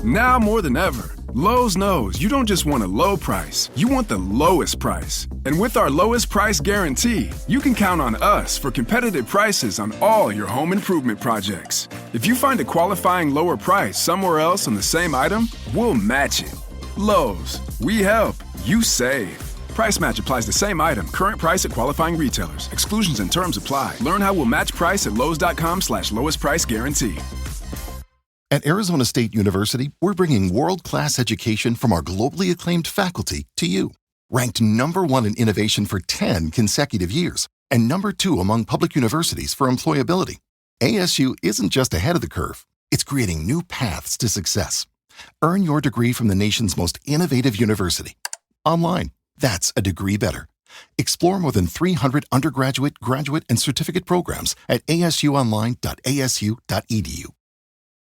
Now more than ever, Lowe's knows you don't just want a low price, you want the lowest price. And with our lowest price guarantee, you can count on us for competitive prices on all your home improvement projects. If you find a qualifying lower price somewhere else on the same item, we'll match it. Lowe's, we help, you save. Price match applies the same item. Current price at qualifying retailers. Exclusions and terms apply. Learn how we'll match price at lowes.com/lowest price guarantee. At Arizona State University, we're bringing world-class education from our globally acclaimed faculty to you. Ranked #1 in innovation for 10 consecutive years and #2 among public universities for employability. ASU isn't just ahead of the curve. It's creating new paths to success. Earn your degree from the nation's most innovative university. Online. That's a degree better. Explore more than 300 undergraduate, graduate, and certificate programs at asuonline.asu.edu.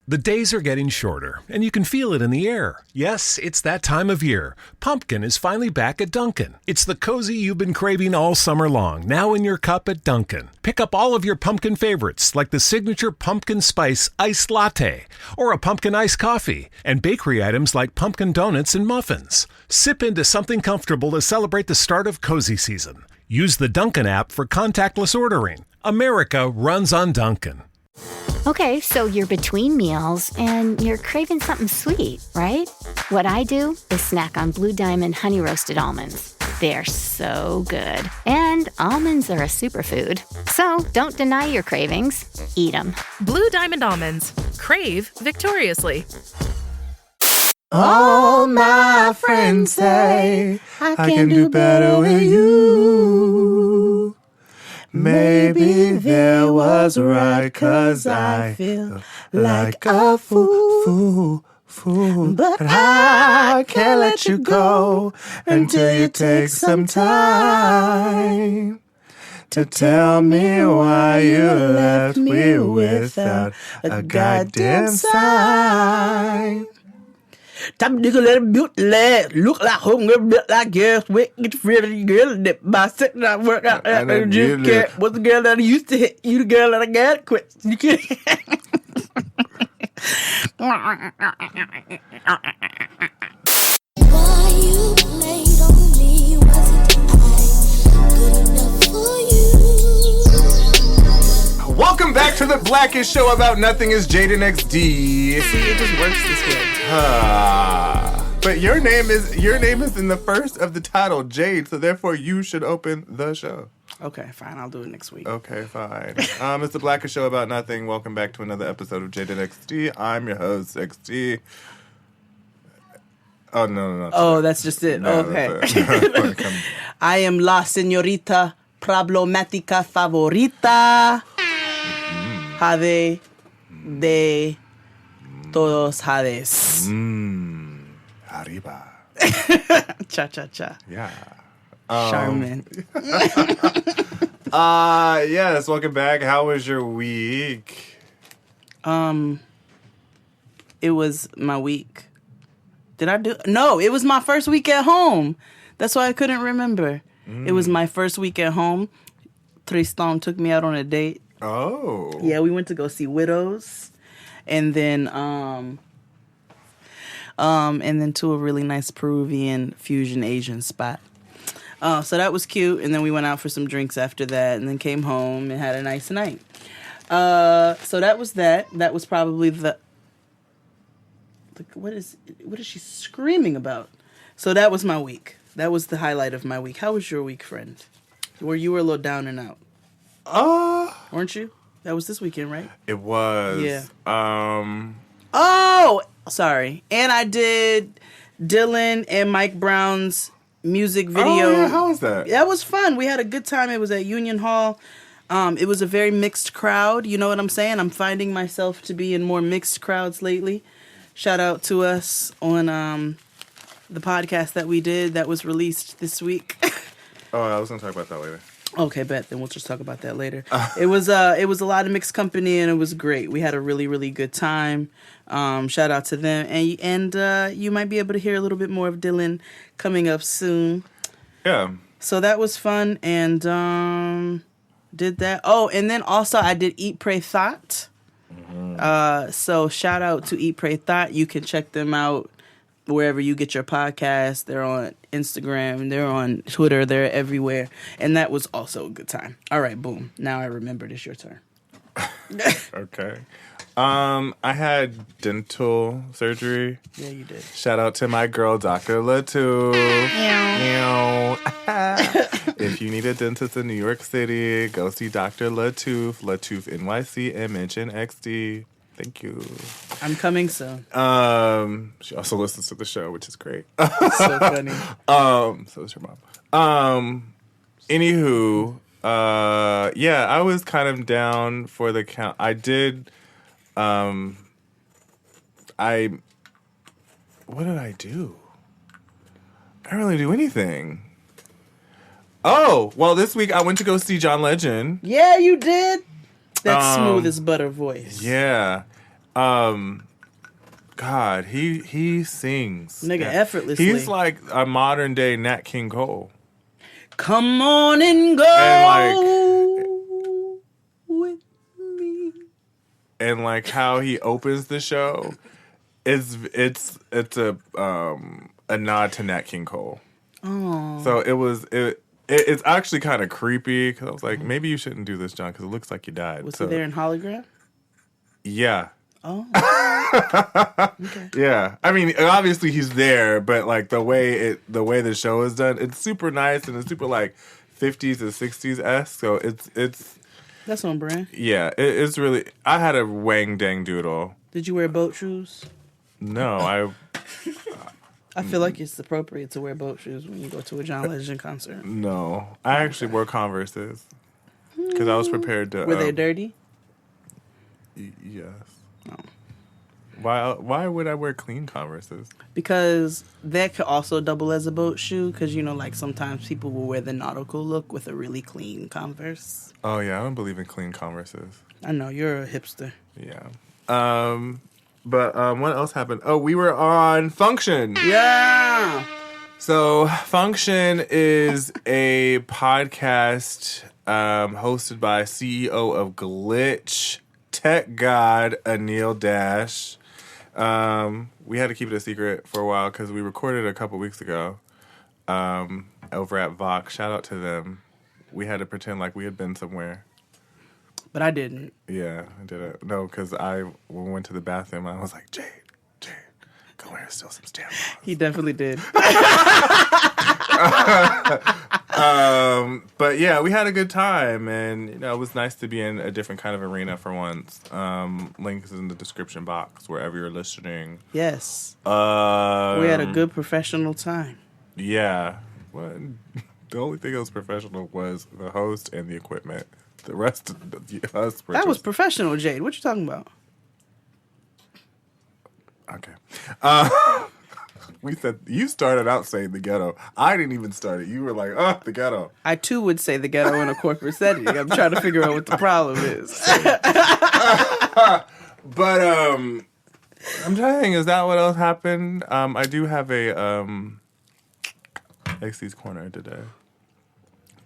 The days are getting shorter, and you can feel it in the air. Yes, it's that time of year. Pumpkin is finally back at Dunkin'. It's the cozy you've been craving all summer long, now in your cup at Dunkin'. Pick up all of your pumpkin favorites, like the signature pumpkin spice iced latte, or a pumpkin iced coffee, and bakery items like pumpkin donuts and muffins. Sip into something comfortable to celebrate the start of cozy season. Use the Dunkin' app for contactless ordering. America runs on Dunkin'. Okay, so you're between meals and you're craving something sweet, right? What I do is snack on Blue Diamond honey roasted almonds. They're so good. And almonds are a superfood. So don't deny your cravings. Eat them. Blue Diamond almonds. Crave victoriously. All my friends say I can do better with you. Maybe there was right, 'cause I feel like a fool. But I can't let you go until you take some time to tell me why you left me without a goddamn sign. Time to let it build leg, look like home, built like girls, we get pretty girl that by sitting that work out and you can't. What's the girl that I used to hit? You the girl that I got quit. You can't. Why you played on me? Wasn't I good enough for you? Welcome back to the Blackest Show About Nothing is Jaden XD. See, it just works this way. But your name is in the first of the title, Jade, so therefore you should open the show. Okay, fine. I'll do it next week. Okay, fine. It's the Blackest Show About Nothing. Welcome back to another episode of Jaden XD. I'm your host, XD. Oh, no. Oh, that's just it. No, okay. That's it. I am la señorita problemática favorita. Jade de todos jades. Arriba. Cha-cha-cha. Yeah. Charmin. Yes, welcome back. How was your week? It was my week. Did I do? No, it was my first week at home. That's why I couldn't remember. It was my first week at home. Tristan took me out on a date. Oh. Yeah, we went to go see Widows. And then to a really nice Peruvian fusion Asian spot. So that was cute. And then we went out for some drinks after that and then came home and had a nice night. So that was that. That was probably what is she screaming about? So that was my week. That was the highlight of my week. How was your week, friend? You were a little down and out. Weren't you? That was this weekend, right? It was. Yeah. Oh, sorry. And I did Dylan and Mike Brown's music video. Oh, yeah. How was that? That was fun. We had a good time. It was at Union Hall. It was a very mixed crowd. You know what I'm saying? I'm finding myself to be in more mixed crowds lately. Shout out to us on the podcast that we did that was released this week. Oh, I was going to talk about that later. Okay, bet. Then we'll just talk about that later. It was a lot of mixed company, and it was great. We had a really, really good time. Shout out to them. And you might be able to hear a little bit more of Dylan coming up soon. Yeah. So that was fun, and did that. Oh, and then also I did Eat, Pray, Thought. So shout out to Eat, Pray, Thought. You can check them out wherever you get your podcast. They're on Instagram. They're on Twitter. They're everywhere. And that was also a good time. All right, boom. Now I remembered. It's your turn. Okay. I had dental surgery. Yeah, you did. Shout out to my girl, Dr. Latu. If you need a dentist in New York City, go see Dr. Latoof, Latoof NYC, and mention XD. Thank you. I'm coming soon. She also listens to the show, which is great. So funny. So is your mom. Anywho, yeah, I was kind of down for the count. I did. What did I do? I didn't really do anything. Oh, well, this week I went to go see John Legend. Yeah, you did. That smooth as butter voice. Yeah. God, he sings. Nigga, effortlessly. He's like a modern day Nat King Cole. Come on and go with me. And like how he opens the show, it's a nod to Nat King Cole. Oh. So it's actually kind of creepy because I was like, maybe you shouldn't do this, John, because it looks like you died. Was he there in hologram? Yeah. Oh. Okay. Yeah. I mean, obviously he's there, but like the way the show is done, it's super nice and it's super like 50s and 60s-esque. So it's that's on brand. Yeah, it's really. I had a wang dang doodle. Did you wear boat shoes? No, I feel like it's appropriate to wear boat shoes when you go to a John Legend concert. No, I actually wore Converses because I was prepared to. Were they dirty? Yes. Oh. Why would I wear clean Converses? Because that could also double as a boat shoe. Because like sometimes people will wear the nautical look with a really clean Converse. Oh yeah, I don't believe in clean Converses. I know you're a hipster. Yeah. But what else happened? Oh, we were on Function. Yeah. So Function is a podcast hosted by CEO of Glitch, tech god Anil Dash. We had to keep it a secret for a while because we recorded it a couple weeks ago over at Vox. Shout out to them. We had to pretend like we had been somewhere. But I didn't. Yeah, I did it. No, because I went to the bathroom. I was like, Jade, go in and steal some stamp. He definitely did. But yeah, we had a good time, and it was nice to be in a different kind of arena for once. Link is in the description box wherever you're listening. Yes. We had a good professional time. Yeah. Well, the only thing that was professional was the host and the equipment. The rest of us were that was professional, Jade. What you talking about? Okay. We said you started out saying the ghetto. I didn't even start it. You were like, "Oh, the ghetto." I too would say the ghetto in a corporate setting. I'm trying to figure out what the problem is. But I'm trying to think. Is that what else happened? I do have a XC's Corner today,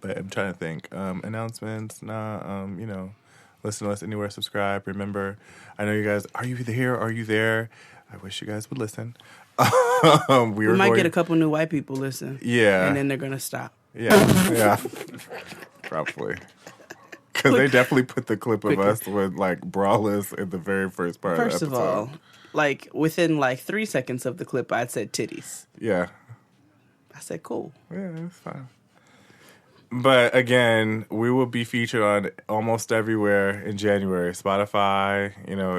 but I'm trying to think. Announcements. Listen to us anywhere. Subscribe. Remember, I know you guys. Are you here? Are you there? I wish you guys would listen. We might get a couple new white people listen. Yeah. And then they're going to stop. Yeah. Probably. Because they definitely put the clip of us with, like, braless in the very first part of the episode. First of all, like, within, 3 seconds of the clip, I'd said titties. Yeah. I said, cool. Yeah, that's fine. But, again, we will be featured on almost everywhere in January. Spotify,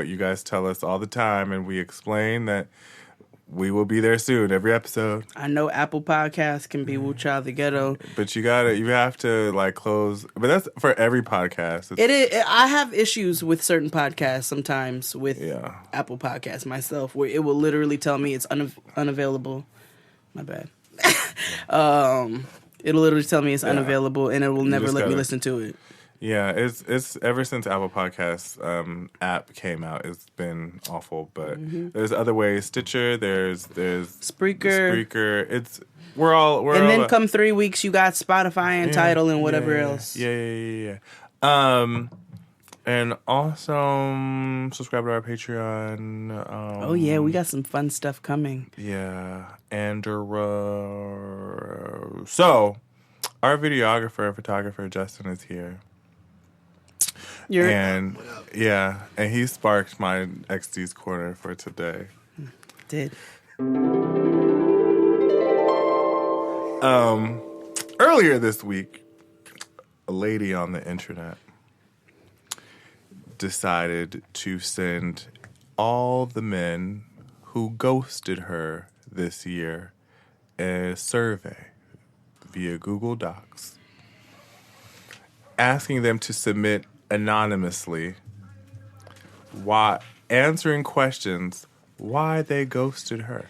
you guys tell us all the time, and we explain that we will be there soon, every episode. I know Apple Podcasts can be Wu Child the Ghetto. But you have to, close. But that's for every podcast. It is. I have issues with certain podcasts sometimes with Apple Podcasts myself, where it will literally tell me it's unavailable. My bad. It'll literally tell me it's unavailable, and it will never let me listen to it. Yeah, it's ever since Apple Podcasts app came out, it's been awful. But there's other ways. Stitcher, there's Spreaker. We're all then come 3 weeks, you got Spotify and Tidal and whatever else. Yeah. And also subscribe to our Patreon. Oh yeah, we got some fun stuff coming. Yeah. And so our videographer and photographer Justin is here. And he sparked my XD's corner for today. Did. Earlier this week, a lady on the internet decided to send all the men who ghosted her this year a survey via Google Docs, asking them to submit anonymously answering questions why they ghosted her.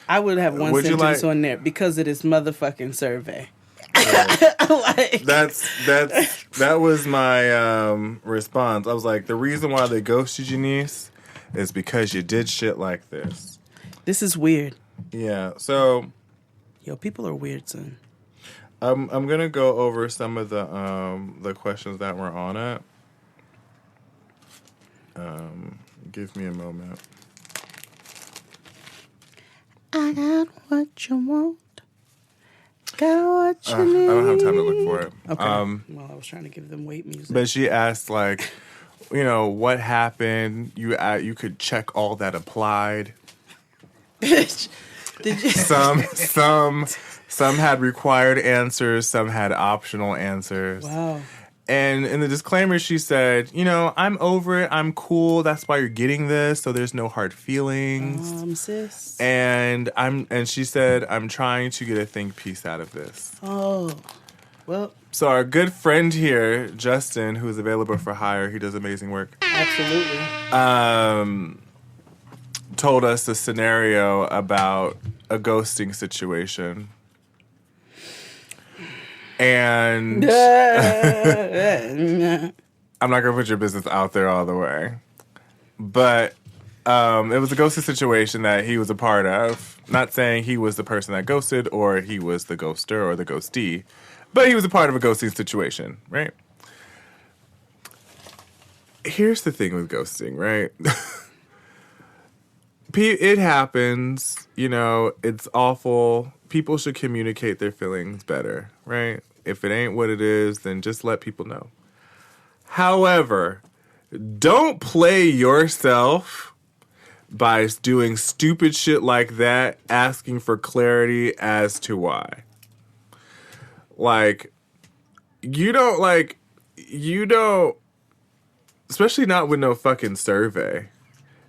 I would have one sentence on there because of this motherfucking survey. Like, that was my response. I was like, the reason why they ghosted you, niece, is because you did shit like this. This is weird. Yeah. So, people are weird, son. I'm gonna go over some of the questions that were on it. Give me a moment. I got what you want. Got what you need. I don't have time to look for it. Okay. Well, I was trying to give them weight music. But she asked, like, what happened? You could check all that applied. Did you? Some had required answers. Some had optional answers. Wow. And in the disclaimer, she said, I'm over it. I'm cool. That's why you're getting this. So there's no hard feelings. Sis. And she said, I'm trying to get a think piece out of this. Oh, well. So our good friend here, Justin, who's available for hire, he does amazing work. Absolutely. Told us a scenario about a ghosting situation. And I'm not going to put your business out there all the way. But it was a ghosting situation that he was a part of. Not saying he was the person that ghosted or he was the ghoster or the ghostee. But he was a part of a ghosting situation, right? Here's the thing with ghosting, right? It happens. It's awful. People should communicate their feelings better, right? If it ain't what it is, then just let people know. However, don't play yourself by doing stupid shit like that, asking for clarity as to why. You don't, especially not with no fucking survey.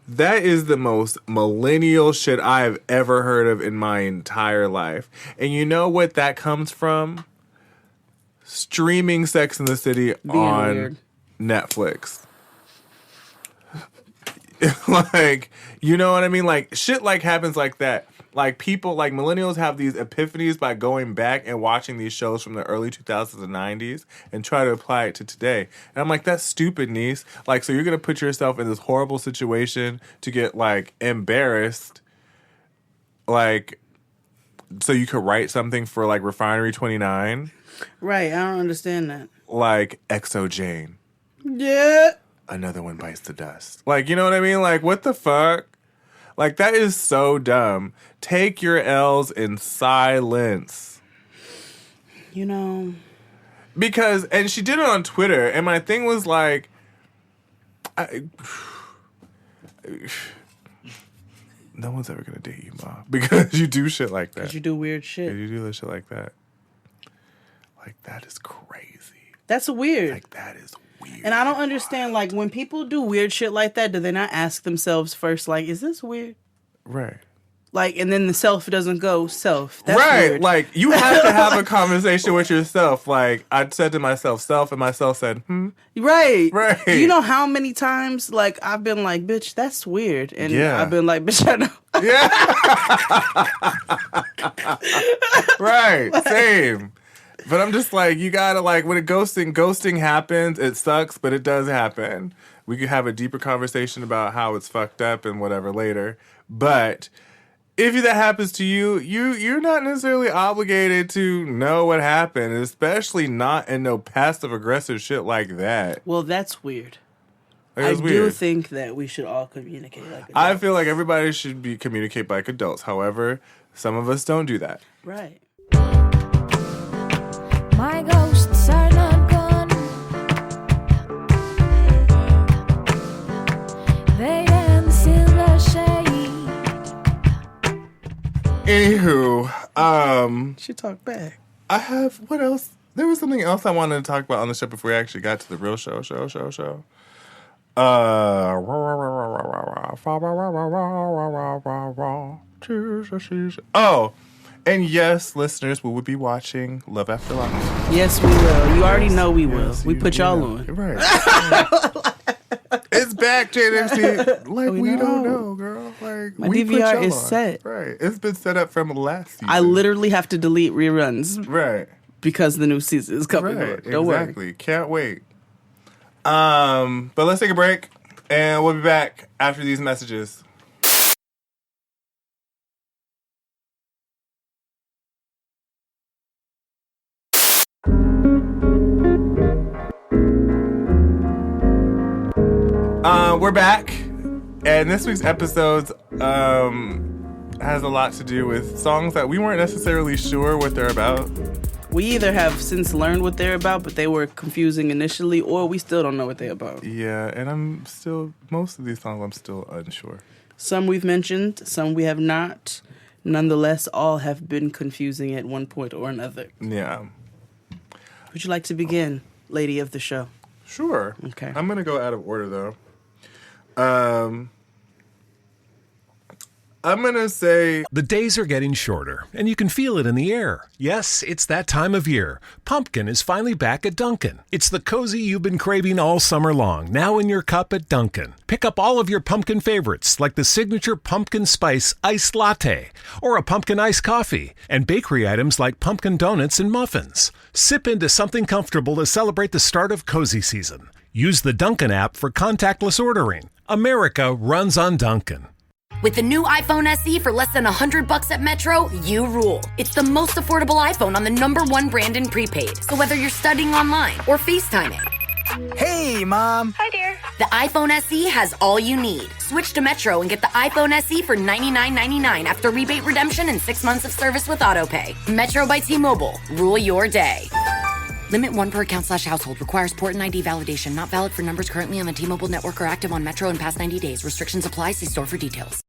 That is the most millennial shit I have ever heard of in my entire life. And you know what that comes from? Streaming Sex in the City on weird. Netflix. You know what I mean? Shit happens like that. People, millennials have these epiphanies by going back and watching these shows from the early 2000s and 90s and try to apply it to today. And I'm like, that's stupid, niece. So you're going to put yourself in this horrible situation to get, embarrassed, so you could write something for, Refinery 29. Right, I don't understand that. Exo Jane. Yeah. Another one bites the dust. You know what I mean? What the fuck? That is so dumb. Take your L's in silence. Because, and she did it on Twitter, and my thing was no one's ever gonna date you, Ma. Because you do shit like that. Because you do weird shit. You do shit like that. That is crazy. That's weird. That is weird. And I don't understand, when people do weird shit like that, do they not ask themselves first, is this weird? Right. And then the self doesn't go, self. That's right. Weird. You have to have a conversation with yourself. I said to myself, self, and myself said, Right. Right. Do you know how many times, I've been like, bitch, that's weird. And I've been like, bitch, I know. Yeah. Right. Same. But I'm just you gotta, when ghosting happens, it sucks, but it does happen. We could have a deeper conversation about how it's fucked up and whatever later. But if that happens to you, you're not necessarily obligated to know what happened, especially not in no passive aggressive shit like that. Well, that's weird. Like, I do think that we should all communicate like adults. I feel like everybody should communicate like adults. However, some of us don't do that. Right. My ghosts are not gone. They dance in the shade. Anywho, She talk back. I have, what else? There was something else I wanted to talk about on the show before we actually got to the real show. Oh, and yes, listeners, we will be watching Love After Locke. Yes, we will. You already know we will. Yes, We put y'all on. Right. It's back, JNXT. Like, we don't know, girl. Like, My we put DVR y'all is on. set. Right. It's been set up from last season. I literally have to delete reruns Right. because the new season is coming. Right. Don't worry. Exactly. Can't wait. But let's take a break, and we'll be back after these messages. We're back, and this week's episode has a lot to do with songs that we weren't necessarily sure what they're about. We either have since learned what they're about, but they were confusing initially, or we still don't know what they're about. Yeah, and most of these songs I'm still unsure. Some we've mentioned, some we have not. Nonetheless, all have been confusing at one point or another. Yeah. Would you like to begin, lady of the show? Sure. Okay. I'm going to go out of order, though. I'm going to say... The days are getting shorter, and you can feel it in the air. Yes, it's that time of year. Pumpkin is finally back at Dunkin'. It's the cozy you've been craving all summer long, now in your cup at Dunkin'. Pick up all of your pumpkin favorites, like the signature pumpkin spice iced latte, or a pumpkin iced coffee, and bakery items like pumpkin donuts and muffins. Sip into something comfortable to celebrate the start of cozy season. Use the Dunkin' app for contactless ordering. America runs on Dunkin'. With the new iPhone SE for less than $100 at Metro, you rule. It's the most affordable iPhone on the #1 brand in prepaid. So whether you're studying online or FaceTiming. Hey, Mom. Hi, dear. The iPhone SE has all you need. Switch to Metro and get the iPhone SE for $99.99 after rebate redemption and 6 months of service with AutoPay. Metro by T-Mobile. Rule your day. Limit 1 per account/household. Requires port and ID validation. Not valid for numbers currently on the T-Mobile network or active on Metro in past 90 days. Restrictions apply. See store for details.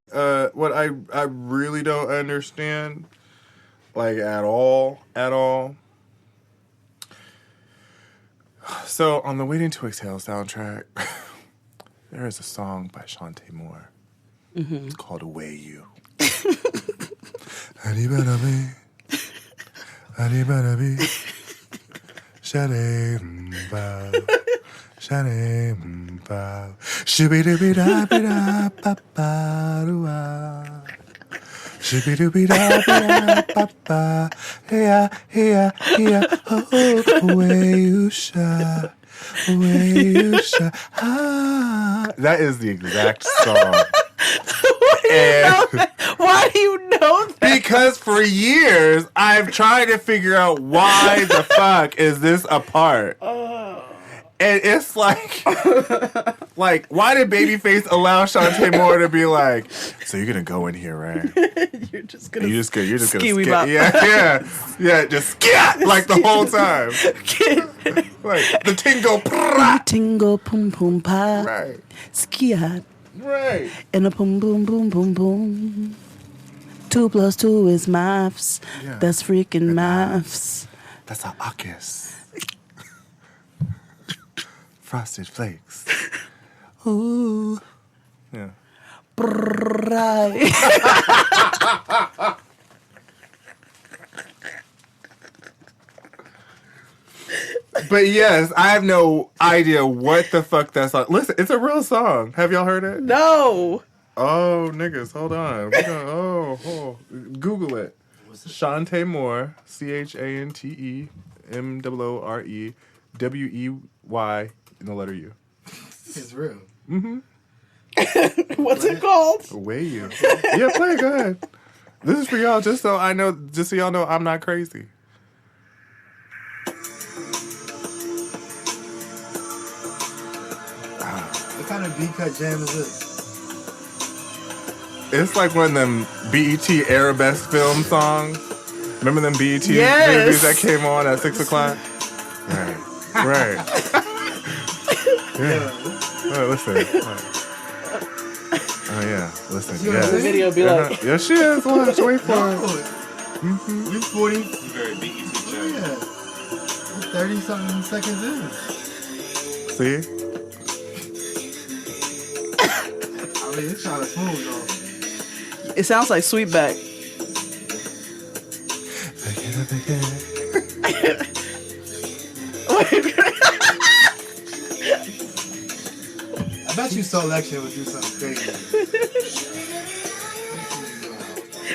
What I really don't understand, like, at all. So, on the Waiting to Exhale soundtrack, there is a song by Shantae Moore. Mm-hmm. It's called Away You. That is the exact song. Why do you know that? Because for years, I've tried to figure out why the fuck is this a part. And it's like, why did Babyface allow Shantae Moore to be like, so you're gonna go in here, right? You're just gonna skip. Yeah, just skip like the whole time. Like the tingo, tingo pum pum pa, right? Skiat, right? And a pum boom boom boom boom. 2 + 2 is maths. Yeah. That's freaking maths. That's a uckus. Frosted Flakes. Ooh. Yeah. Right. But yes, I have no idea what the fuck that song. Listen, it's a real song. Have y'all heard it? No. Oh, niggas, hold on. Google it. Shantae Moore, CHANTE MOORE WEY in the letter U. It's real. Mm-hmm. What's it called? Away You. Yeah, play it. Go ahead. This is for y'all, just so y'all know I'm not crazy. What kind of B-cut jam is this? It's like one of them BET Arabesque film songs. Remember them BET Yes. movies that came on at 6 o'clock? Right. Yeah. Oh, listen. Oh, yeah. Listen. Yeah. The video be like, Yes, she is. Watch. Wait for it. You 40? Very BET jam. Yeah. 30-something seconds in. See? I mean, it's kind of smooth, though. it sounds like Sweetback. I bet you Selection would do something crazy.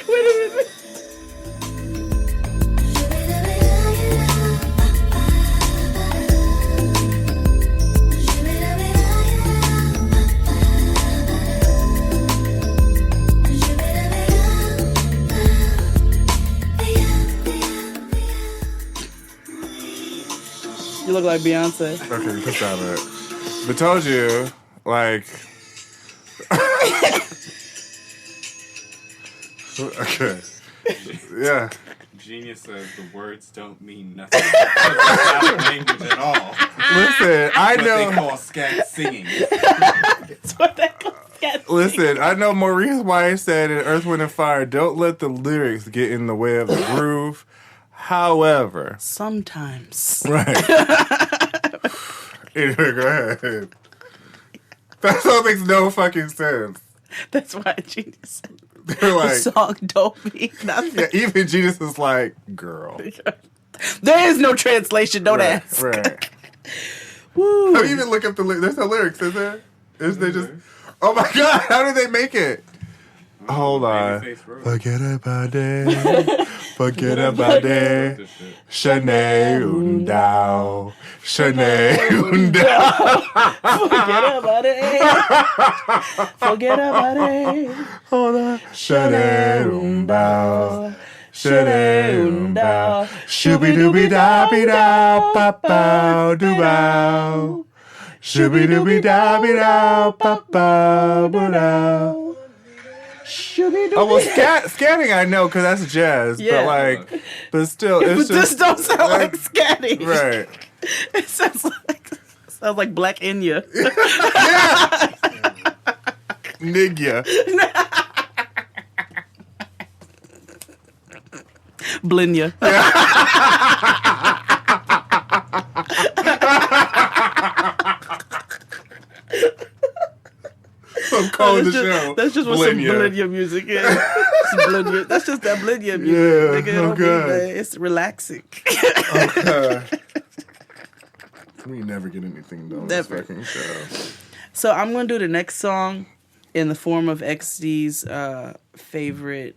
Wait a minute. You look like Beyonce. Okay, just stop it. But told you, like... Okay. Yeah. Genius says the words don't mean nothing. It's not a language at all. Listen, I What know... they call scat singing. That's what they call scat singing. Listen, I know Maurice White said in Earth, Wind, and Fire, don't let the lyrics get in the way of the groove. However... Sometimes. Right. Anyway, go ahead. That song makes no fucking sense. That's why Genius said They're like... the song don't mean nothing. Yeah, even Jesus is like, girl. There is no translation, don't ask. Right. Woo. Don't even look up the lyrics. There's no lyrics, is there? Is they just... Oh my God, how did they make it? Hold on. Forget about it. Forget about it. Shanae Undao. Shanae Undao. Forget about it. Forget about it. Hold on. Shanae Undao. Shanae Undao. Shooby dooby da be da pa pa doo bow. Shooby dooby da be da pa pa boo da. Oh well, scatting I know because that's jazz, Yeah. but still, it's But just this don't sound like scatting. right. It sounds like Black Enya. Yeah, Nigga. Blenya. I'm calling the show. That's just what some Blenya music is. Blenya. That's just that Blenya music. Yeah, Nigga, it don't mean that. It's relaxing. Okay. We never get anything done on this Never. fucking show. So I'm going to do the next song in the form of XD's favorite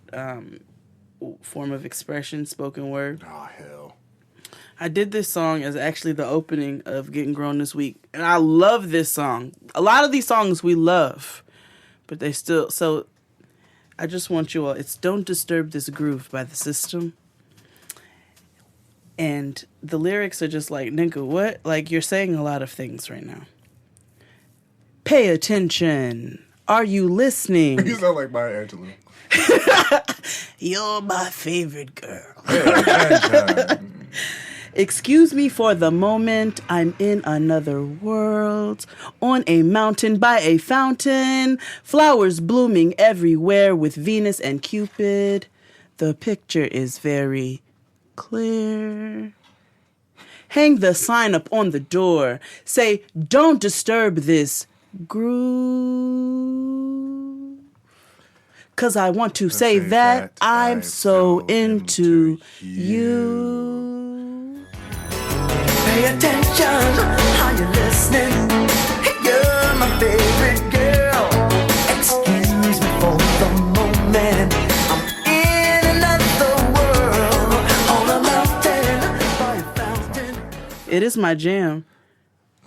form of expression, spoken word. Oh, hell. I did this song as actually the opening of Getting Grown This Week. And I love this song. A lot of these songs we love, but they still... So I just want you all... It's Don't Disturb This Groove by The System. And the lyrics are just like, nigga, what? Like, you're saying a lot of things right now. Pay attention. Are you listening? You sound like Maya Angelou. You're my favorite girl. Pay attention. Excuse me for the moment, I'm in another world. On a mountain by a fountain. Flowers blooming everywhere with Venus and Cupid. The picture is very clear. Hang the sign up on the door. Say, don't disturb this groove. 'Cause I want to say that I'm so into you. Pay attention, are you listening? You're my favorite girl. Excuse me for the moment, I'm in another world. On a mountain by a fountain. It is my jam.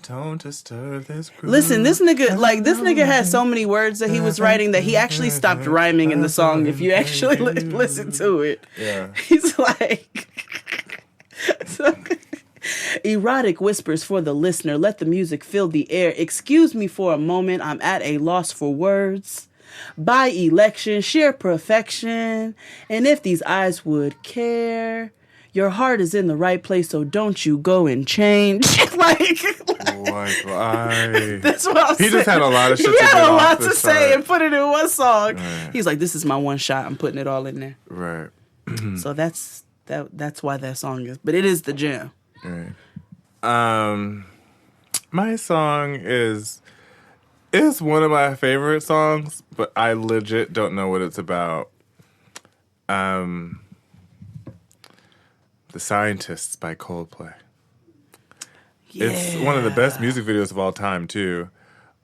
Don't disturb this groove. Listen, this nigga has so many words that he was writing that he actually stopped rhyming in the song. If you actually listen to it, yeah, he's like, erotic whispers for the listener. Let the music fill the air. Excuse me for a moment. I'm at a loss for words. By election, sheer perfection. And if these eyes would care, your heart is in the right place, so don't you go and change. That's what I'm saying. He just had a lot of shit. He had a lot to say and put it in one song. Right. He's like, this is my one shot. I'm putting it all in there. Right. So that's why that song is. But it is the jam. Right. My song is one of my favorite songs, but I legit don't know what it's about. The Scientists by Coldplay. Yeah. It's one of the best music videos of all time, too.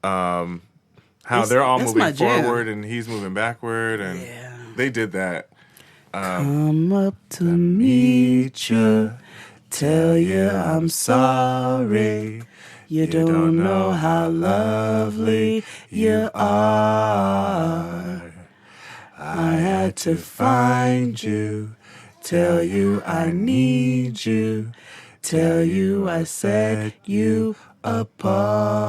How they're all moving forward and he's moving backward, and they did that. Come up to meet you, tell you I'm sorry. You don't know how lovely you are. I had to find you, tell you I need you, tell you I set you apart.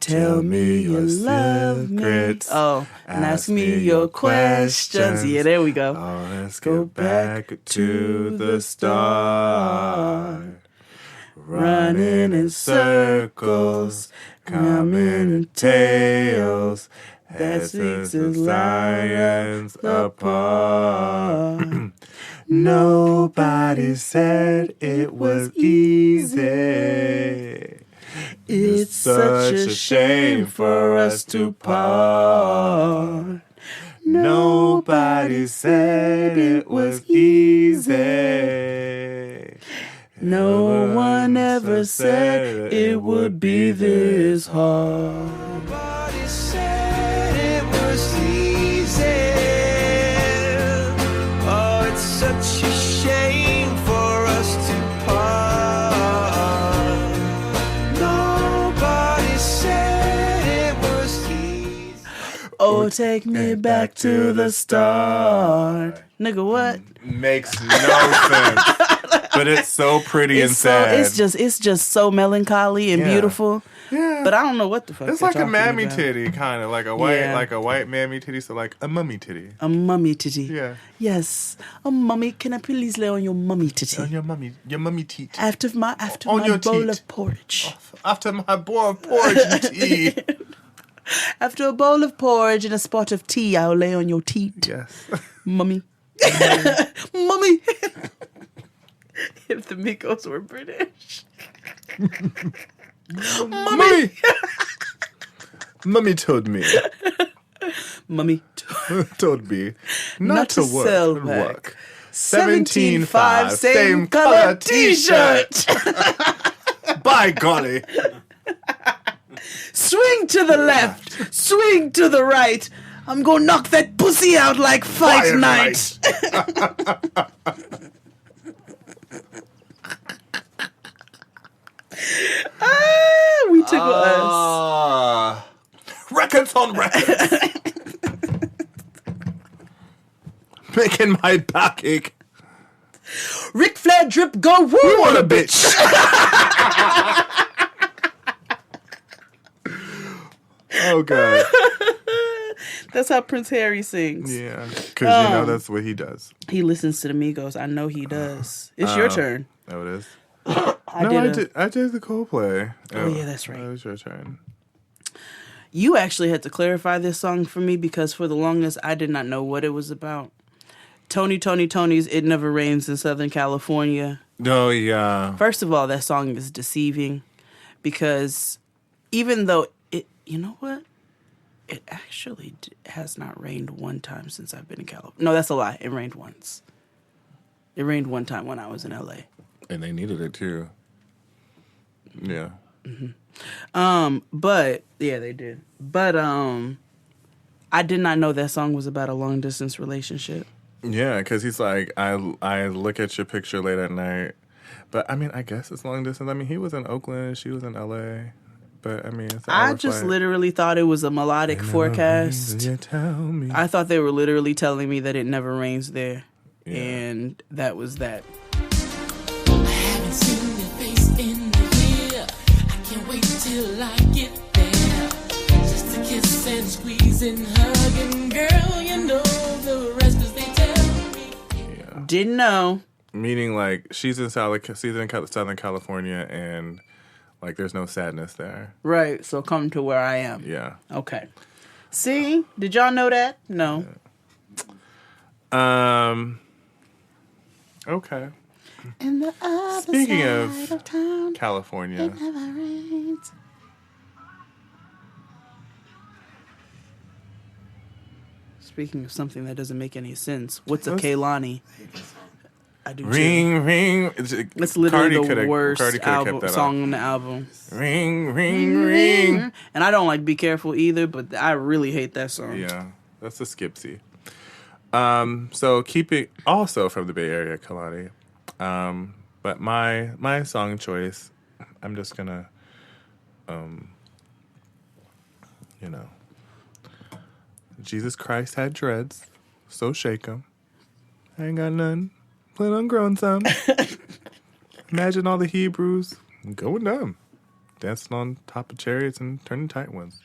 Tell me you love me. Oh, and ask me your questions. Yeah, there we go. Oh, let's go back to the start. Running in circles, coming in tails. That six lions apart. Nobody said it was easy. It's such a shame for us to part. Nobody said it was easy. No one ever said it would be this hard. Nobody said it was easy. Oh, it's such a shame for us to part. Nobody said it was easy. Oh, take me back to the start. Nigga, what? Makes no sense. But it's so pretty and sad. It's just so melancholy and beautiful. Yeah. But I don't know what the fuck. It's like a mammy titty, kind of like a white mammy titty, so like a mummy titty. A mummy titty. Yeah. Yes. A mummy. Can I please lay on your mummy titty? On your mummy teat. After my your bowl teat. of porridge. After my bowl of porridge and tea. After a bowl of porridge and a spot of tea, I'll lay on your teat. Yes. Mummy. Mummy. If the Migos were British. Mummy. Mummy told me. Mummy told me not to sell work. 17.5 same color t-shirt. By golly. Swing to the left. Swing to the right. I'm gonna knock that pussy out like fight night. We tickle us. Records on records. Making my back ache. Ric Flair drip go woo on a bitch. Oh, God. That's how Prince Harry sings. Yeah, because that's what he does. He listens to the Migos. I know he does. It's your turn. Oh, it is? I did the Coldplay. Oh, yeah, that's right. It was your turn. You actually had to clarify this song for me because for the longest, I did not know what it was about. Tony's It Never Rains in Southern California. Oh, yeah. First of all, that song is deceiving because even though you know what? It actually has not rained one time since I've been in California. No, that's a lie. It rained once. It rained one time when I was in LA. And they needed it too. Yeah. Mm-hmm. But yeah, they did. But I did not know that song was about a long distance relationship. Yeah, because he's like, I look at your picture late at night. But I mean, I guess it's long distance. I mean, he was in Oakland, she was in LA. But I mean, it's an I hour just flight. literally thought it was a melodic forecast. You tell me. I thought they were literally telling me that it never rains there. Yeah. And that was that. I haven't seen your face in a year. I can't wait till I get there. Just to kiss and squeeze and hug. And girl, you know the rest as they tell me. Yeah. Didn't know. Meaning, like, she's in Southern California, and, like, there's no sadness there. Right, so come to where I am. Yeah. Okay. See? Did y'all know that? No. Okay. In the other Speaking side of town, California, it never rains. Speaking of something that doesn't make any sense, what's a Kaylani? I do ring, ring. It's literally the worst song on the album. Ring, ring, ring. And I don't like Be Careful either, but I really hate that song. Yeah, that's a Skipsy. So keeping also from the Bay Area, Kalani. But my song choice, I'm just gonna, Jesus Christ had dreads, so shake 'em. I ain't got none. Plan on growing some. Imagine all the Hebrews going dumb, dancing on top of chariots and turning tight ones.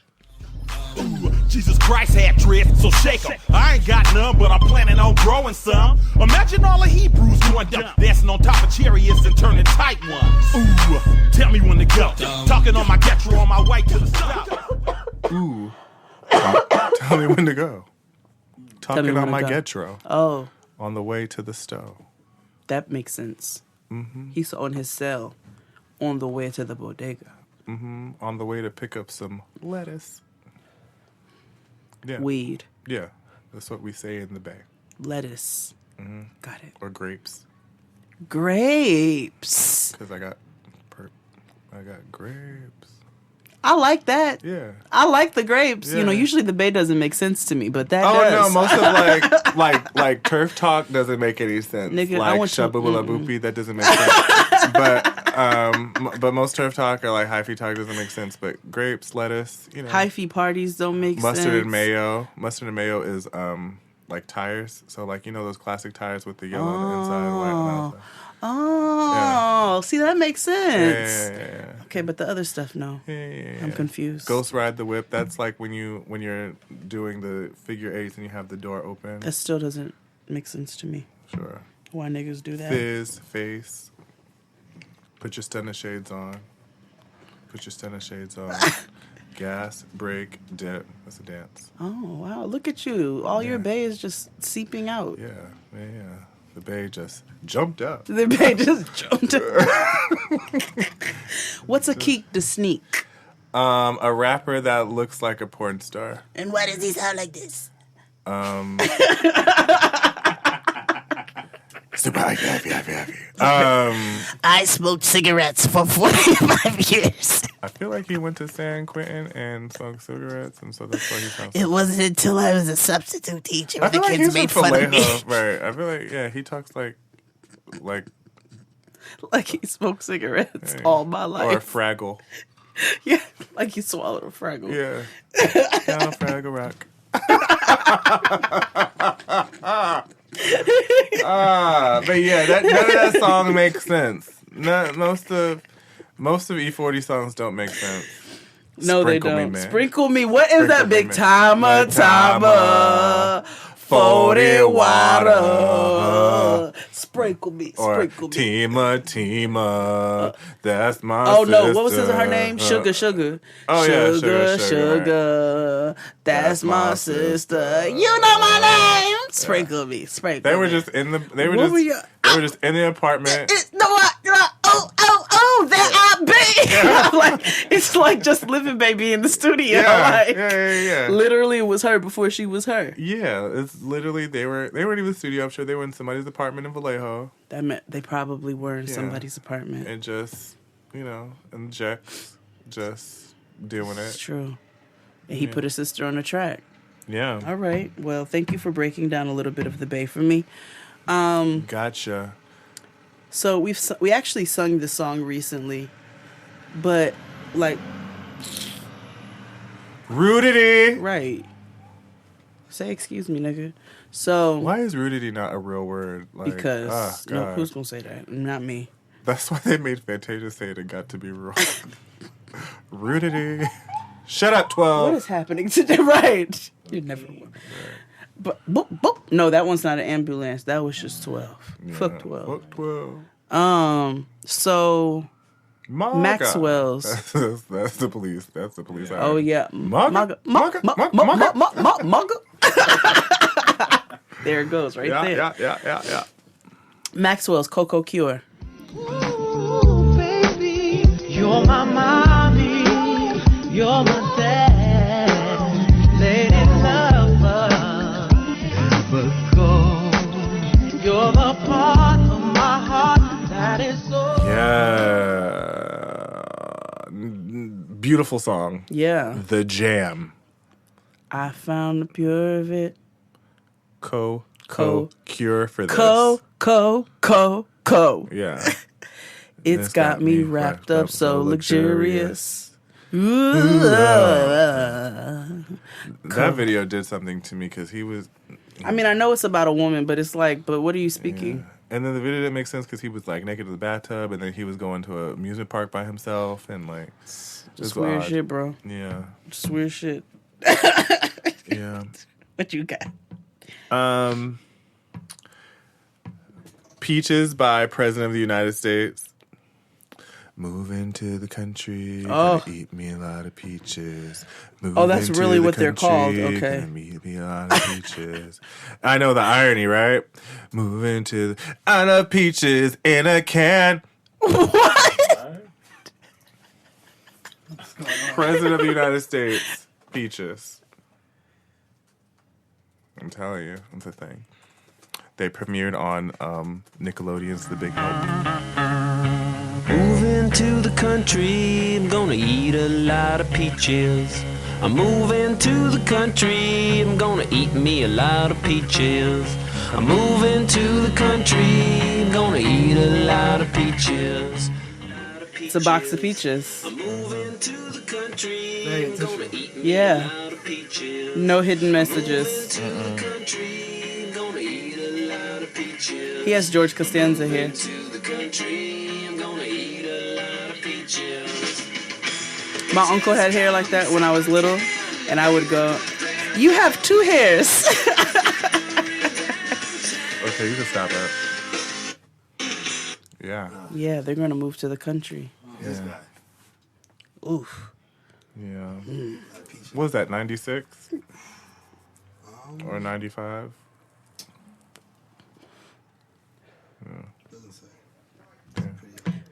Ooh, Jesus Christ had dreads, so shake 'em. I ain't got none, but I'm planning on growing some. Imagine all the Hebrews going dumb, dancing on top of chariots and turning tight ones. Ooh, tell me when to go. Talking on my Getro on my way to the south. Ooh, tell me when to go. Talking on my Getro. Oh. On the way to the stove. That makes sense. Mm-hmm. He's on his cell, on the way to the bodega. Mm-hmm. On the way to pick up some lettuce. Yeah. Weed. Yeah, that's what we say in the Bay. Lettuce. Mm-hmm. Got it. Or grapes. Grapes. Because I got grapes. I like that. Yeah. I like the grapes. Yeah. You know, usually the Bay doesn't make sense to me, but that does. does. No, most of like turf talk doesn't make any sense. Nigga, like I want Shabba Boopy, that doesn't make sense. But most turf talk or like hyphy talk doesn't make sense. But grapes, lettuce, you know. Hyphy parties don't make sense. Mustard and mayo. Mustard and mayo is like tires. So like, you know those classic tires with the yellow on the inside, white on the outside. Oh, see, that makes sense. Yeah. Okay, but the other stuff, no. Yeah. I'm confused. Ghost ride the whip. That's like when you're doing the figure eights and you have the door open. That still doesn't make sense to me. Sure. Why niggas do that? Fizz, face. Put your stunner shades on. Put your stunner shades on. Gas, brake, dip. That's a dance. Oh, wow. Look at you. All your Bay is just seeping out. Yeah. The Bay just jumped up. The Bay just jumped up. What's a keek to sneak? A rapper that looks like a porn star. And why does he sound like this? Super happy. I smoked cigarettes for 45 years. I feel like he went to San Quentin and smoked cigarettes, and so that's why he sounds. It wasn't until I was a substitute teacher I the feel like kids he's made from fun of me. Vallejo, right? I feel like he talks like he smoked cigarettes all my life. Or a Fraggle. Yeah, like he swallowed a Fraggle. Yeah, down a Fraggle Rock. But yeah, none of that song makes sense. Most of E40 songs don't make sense. No, Sprinkle they Me, don't. man. Sprinkle me. What is Sprinkle that big me, timer? 40 water. Sprinkle me. Sprinkle me. Tima. That's my Oh sister. no, what was her name? Sugar. Oh yeah, Sugar. That's my sister. You know my name. Sprinkle me. Sprinkle They were me. just in the. They were What were just. They were just in the apartment. That I be. Like, it's like just living baby in the studio. Yeah. Literally, it was her before she was her. Yeah, it's literally they weren't even in the studio. I'm sure they were in somebody's apartment in Vallejo. That meant they probably were in somebody's apartment. And just, and Jex just doing it. It's true. And he put his sister on the track. Yeah. All right. Well, thank you for breaking down a little bit of the Bay for me. Gotcha. So we actually sung this song recently, but like Rudity. Right. Say excuse me, nigga. So why is rudity not a real word? Like, because no, who's gonna say that? Not me. That's why they made Fantasia say it and got to be wrong. Rudity. Shut up, 12. What is happening today? Right. You never will. But no, that one's not an ambulance. That was just 12. Yeah, fuck 12. Fuck 12. So Maxwell's. That's the police. That's the police. Oh yeah. Maga. There it goes, right there. Yeah. Maxwell's Coco Cure. Ooh, baby, you're my mommy, you're my dad, lady lover, but go, you're the part of my heart that is so. Yeah, beautiful song. Yeah, The Jam. I found the pure of it. Cure for this. Co. Yeah. It's got me wrapped up so luxurious. Ooh. That video did something to me because he was. I mean, I know it's about a woman, but it's like, but what are you speaking? Yeah. And then the video didn't make sense because he was like naked in the bathtub, and then he was going to a amusement park by himself, and like just weird shit, bro. Yeah, just weird shit. Yeah. What you got? Peaches by President of the United States. Moving to the country, gonna eat me a lot of peaches. That's really what they're called. Okay. Gonna eat me a lot of peaches. I know the irony, right? Moving to I love peaches in a can. What? President of the United States, peaches. I'm telling you, it's a thing. They premiered on Nickelodeon's The Big Help. Moving to the country, I'm gonna eat a lot of peaches. I'm moving to the country, I'm gonna eat me a lot of peaches. I'm moving to the country, I'm gonna eat a lot of peaches. It's a box of peaches. I'm moving to the country, I'm gonna eat me a lot of peaches. No hidden messages. He has George Costanza here. My uncle had hair like that when I was little, and I would go, "You have two hairs." Okay, you can stop that. Yeah. Yeah, they're gonna move to the country. Yeah. Oof. Yeah. What was that, 96? Or 95?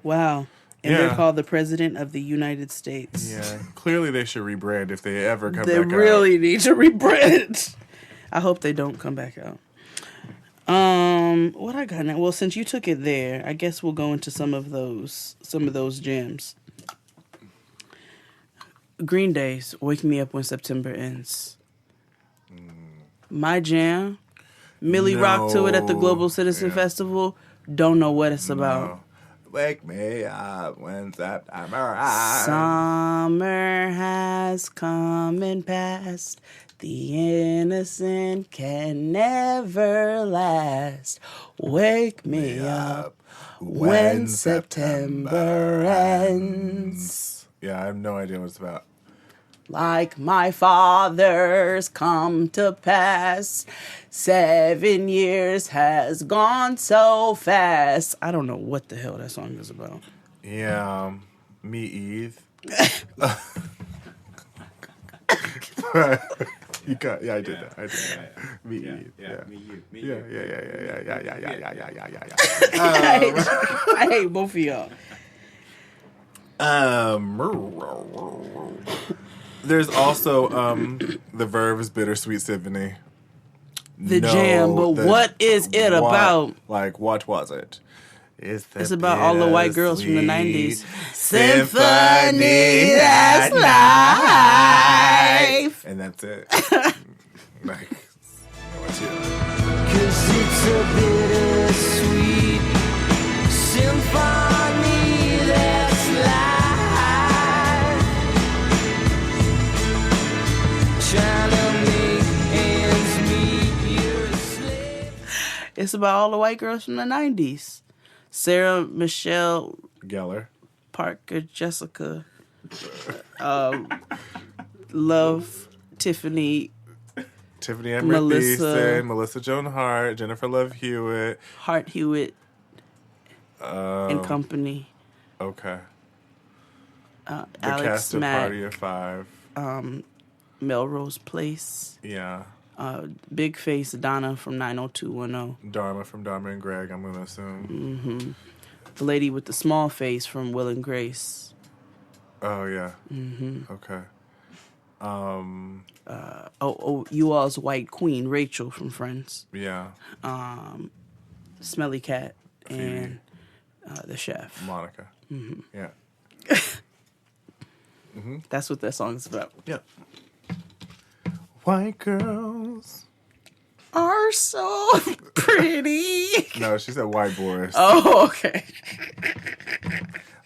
Wow. And they're called the President of the United States. Yeah. Clearly they should rebrand if they ever come back out. They really need to rebrand. I hope they don't come back out. What I got now? Well, since you took it there, I guess we'll go into some of those jams. Green Day's Wake Me Up When September Ends. My jam. Millie rocked to it at the Global Citizen Festival. Don't know what it's about. Wake me up when September ends. Summer has come and passed. The innocent can never last. Wake me up when September ends. Yeah, I have no idea what it's about. Like my father's come to pass. 7 years has gone so fast. I don't know what the hell that song is about. Yeah, me Eve. I did that. Me Eve. Yeah. Me you. Yeah. I hate both of y'all. There's also the Verve's Bittersweet Symphony. The jam, but what is it about? Like, what was it? It's about all the white girls from the 90s. Symphony, that's life. And that's it. Like, what's it? 'Cause it's a bittersweet It's about all the white girls from the 90s. Sarah Michelle Gellar. Parker, Jessica, Love, Tiffany Amber Melissa. Thiessen, Melissa Joan Hart, Jennifer Love Hewitt. Hart Hewitt and Company. Okay. The Alex cast of Mack. Party of Five. Melrose Place. Yeah. Big Face Donna from 90210. Dharma from Dharma and Greg, I'm going to assume. Mm-hmm. The lady with the small face from Will and Grace. Oh, yeah. Mm-hmm. Okay. You all's white queen, Rachel from Friends. Yeah. Smelly Cat Phoebe. and the chef. Monica. Mm-hmm. Yeah. Mm-hmm. That's what that song's about. Yeah. White girls are so pretty. No, she said white boys. Oh, okay.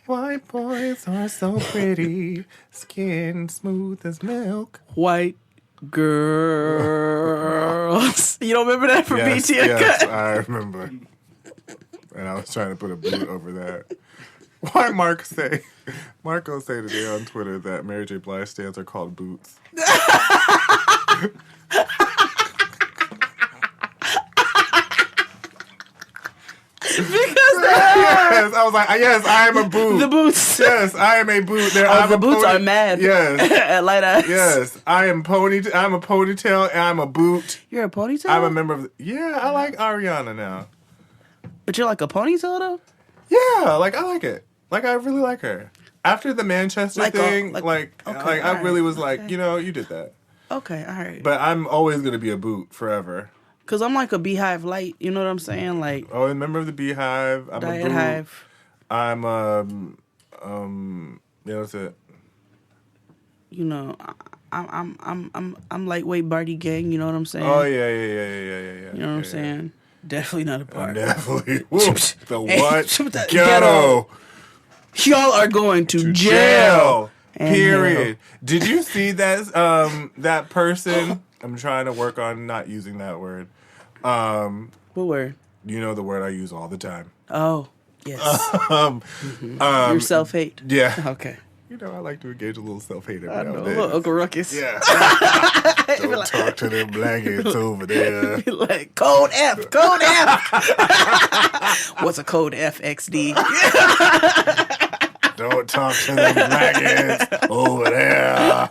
White boys are so pretty, skin smooth as milk. White girls. You don't remember that from BT? Yes, I remember. And I was trying to put a boot over that. Why Marco say today on Twitter that Mary J. Blige stands are called boots. Yes, I was like, yes, I am a boot. The boots. Yes, I am a boot. The boots are mad. Yes. At Light Eyes. Yes, I'm a ponytail and I'm a boot. You're a ponytail? I'm a member of I like Ariana now. But you're like a ponytail though? Yeah, like I like it. Like I really like her. After the Manchester thing, okay, I really was like, okay. You did that. Okay, all right. But I'm always gonna be a boot forever. Cause I'm like a Beehive light, you know what I'm saying? Like a member of the Beehive. I'm Diet a boot. Hive. I'm that's it. You know, I'm lightweight Barty gang. You know what I'm saying? Oh yeah. You know what I'm saying? Definitely not a part. Definitely. The what? The Ghetto. Y'all are going to jail. Period. Did you see that? That person. I'm trying to work on not using that word. What word? You know the word I use all the time. Oh, yes. Your self-hate. Yeah. Okay. I like to engage a little self-hate every I now know. and then. Uncle Ruckus. Yeah. Don't talk to them blankets over there. Be like, code F, code F. What's a code F, XD? Don't talk to them blankets over there.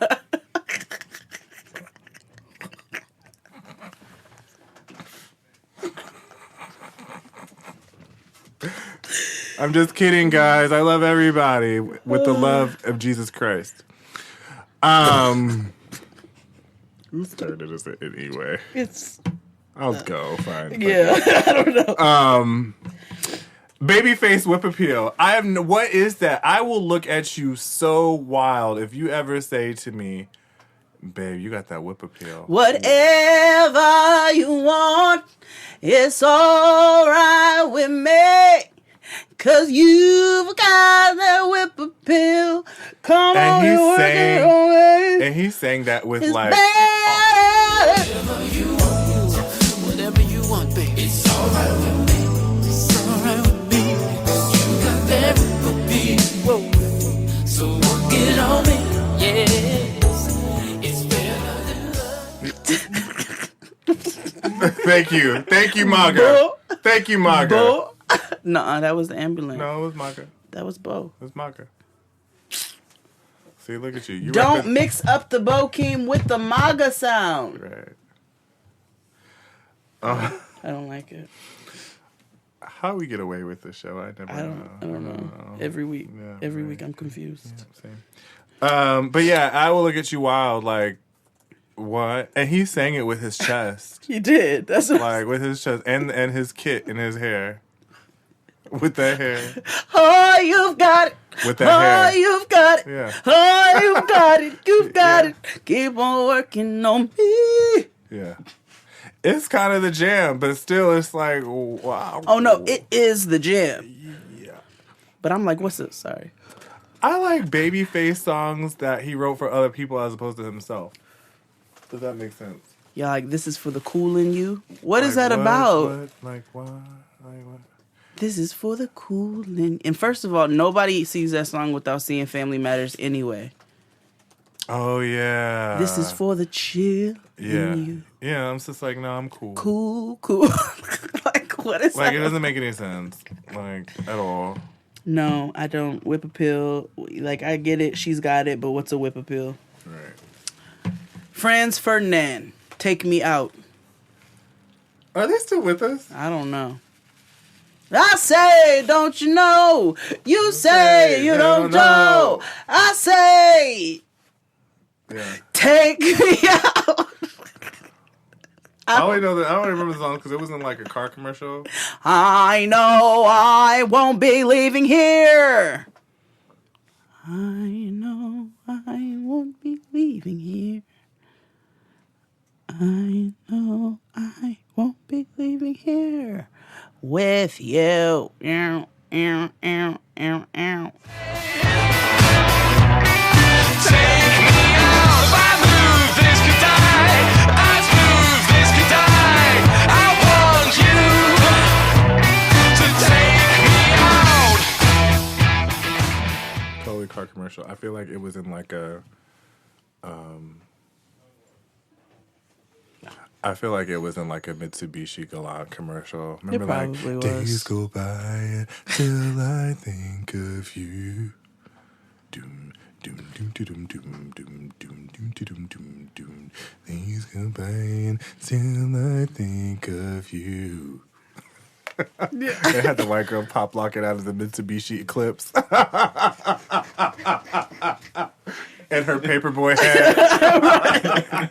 I'm just kidding, guys. I love everybody with the love of Jesus Christ. Who started this anyway? I'll go. Fine. Yeah, I don't know. Babyface whip appeal. What is that? I will look at you so wild if you ever say to me, babe, you got that whip appeal. Whatever you want, it's all right with me. Cause you've got that whip appeal. Come on and work it away. And he sang that with it's like... Whatever you want, baby. It's all right with me. It's all right with me. You got that whip appeal. Whoa. So work it on me. Yes. It's better than love. Thank you, Maga. Thank you, Maga. Nuh-uh, that was the ambulance. No, it was Maga. That was Bo. It was Maga. See, look at you. Don't mix up the Bokeem with the MAGA sound. Right. I don't like it. How we get away with this show? I don't know. Every week. Yeah, Every week I'm confused. Yeah, same. But yeah, I will look at you wild like, what? And he sang it with his chest. He did. That's what like with his chest and his kit in his hair. With that hair. Oh, you've got it. With that hair. Oh, you've got it. Yeah. Oh, you've got it. You've got it. Keep on working on me. Yeah. It's kind of the jam, but still it's like, wow. Oh, no, it is the jam. Yeah. But I'm like, what's this? Sorry. I like Babyface songs that he wrote for other people as opposed to himself. Does that make sense? Y'all like, this is for the cool in you. What is that about? Like what? This is for the cool in. And first of all, nobody sees that song without seeing Family Matters anyway. Oh yeah. This is for the chill in you. Yeah, I'm just like, no, I'm cool. Cool. Like, what is Like, that? it doesn't make any sense, like, at all. No, I don't. Whip appeal. Like, I get it. She's got it. But what's a whip appeal? Right. Franz Ferdinand, Take Me Out. Are they still with us? I don't know. I say, don't you know? You say you don't know. I say, take me out. I only know that. I don't remember the song because it was in like a car commercial. I know I won't be leaving here. I know I won't be leaving here. I know I won't be leaving here with you. Ow, ow, ow, ow, ow. Take me out. If I move, this could die. I move, this could die. I want you to take me out. Totally car commercial. I feel like it was in like a. I feel like it was in like a Mitsubishi Galant commercial. Remember, probably like was. days go by till I think of you. Doom, doom, doom, doom, doom, doom, doom, doom, doom, doom, doom. Days go by till I think of you. They had the white girl pop locking out of the Mitsubishi Eclipse. And her paperboy hat.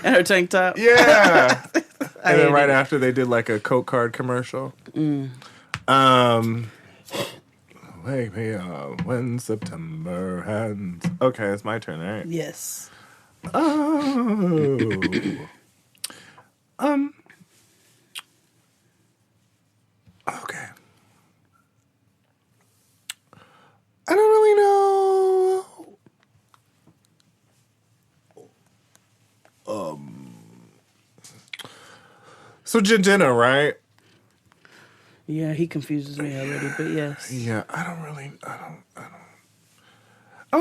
And her tank top. Yeah. And then right after they did like a Coke card commercial. Wake me up when September ends. Okay, it's my turn, right? Yes. Oh. Okay. I don't really know. So Jenna, right? Yeah, he confuses me already, but yes. Yeah, I don't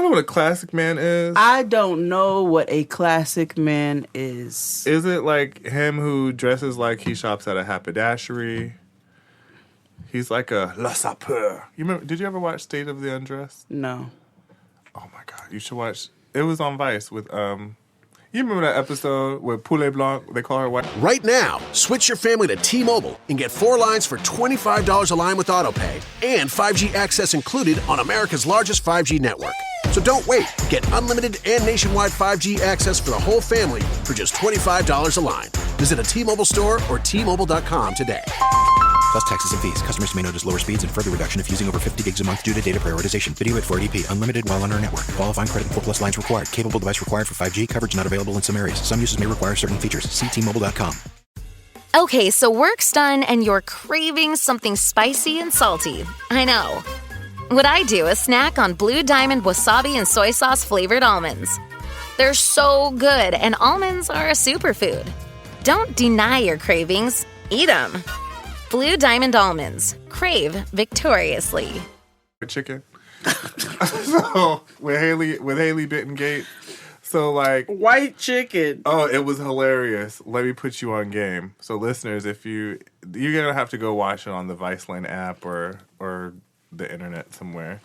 know what a classic man is. I don't know what a classic man is. Is it like him who dresses like he shops at a haberdashery? He's like a La Sapeur. You remember? Did you ever watch State of the Undressed? No. Oh my God, you should watch. It was on Vice with You remember that episode with Poulet Blanc? They call her what? Right now, switch your family to T-Mobile and get 4 lines for $25 a line with AutoPay and 5G access included on America's largest 5G network. So don't wait. Get unlimited and nationwide 5G access for the whole family for just $25 a line. Visit a T-Mobile store or T-Mobile.com today. Plus taxes and fees. Customers may notice lower speeds and further reduction if using over 50 gigs a month due to data prioritization. Video at 480p. Unlimited while on our network. Qualifying credit and 4+ lines required. Capable device required for 5G. Coverage not available in some areas. Some uses may require certain features. See T-Mobile.com. Okay, so work's done and you're craving something spicy and salty. I know. What I do is snack on Blue Diamond wasabi and soy sauce flavored almonds. They're so good, and almonds are a superfood. Don't deny your cravings. Eat them. Blue Diamond almonds. Crave victoriously. Chicken. So with Haley Bitten Gates. So like white chicken. Oh, it was hilarious. Let me put you on game. So listeners, if you're gonna have to go watch it on the Viceland app or the internet somewhere.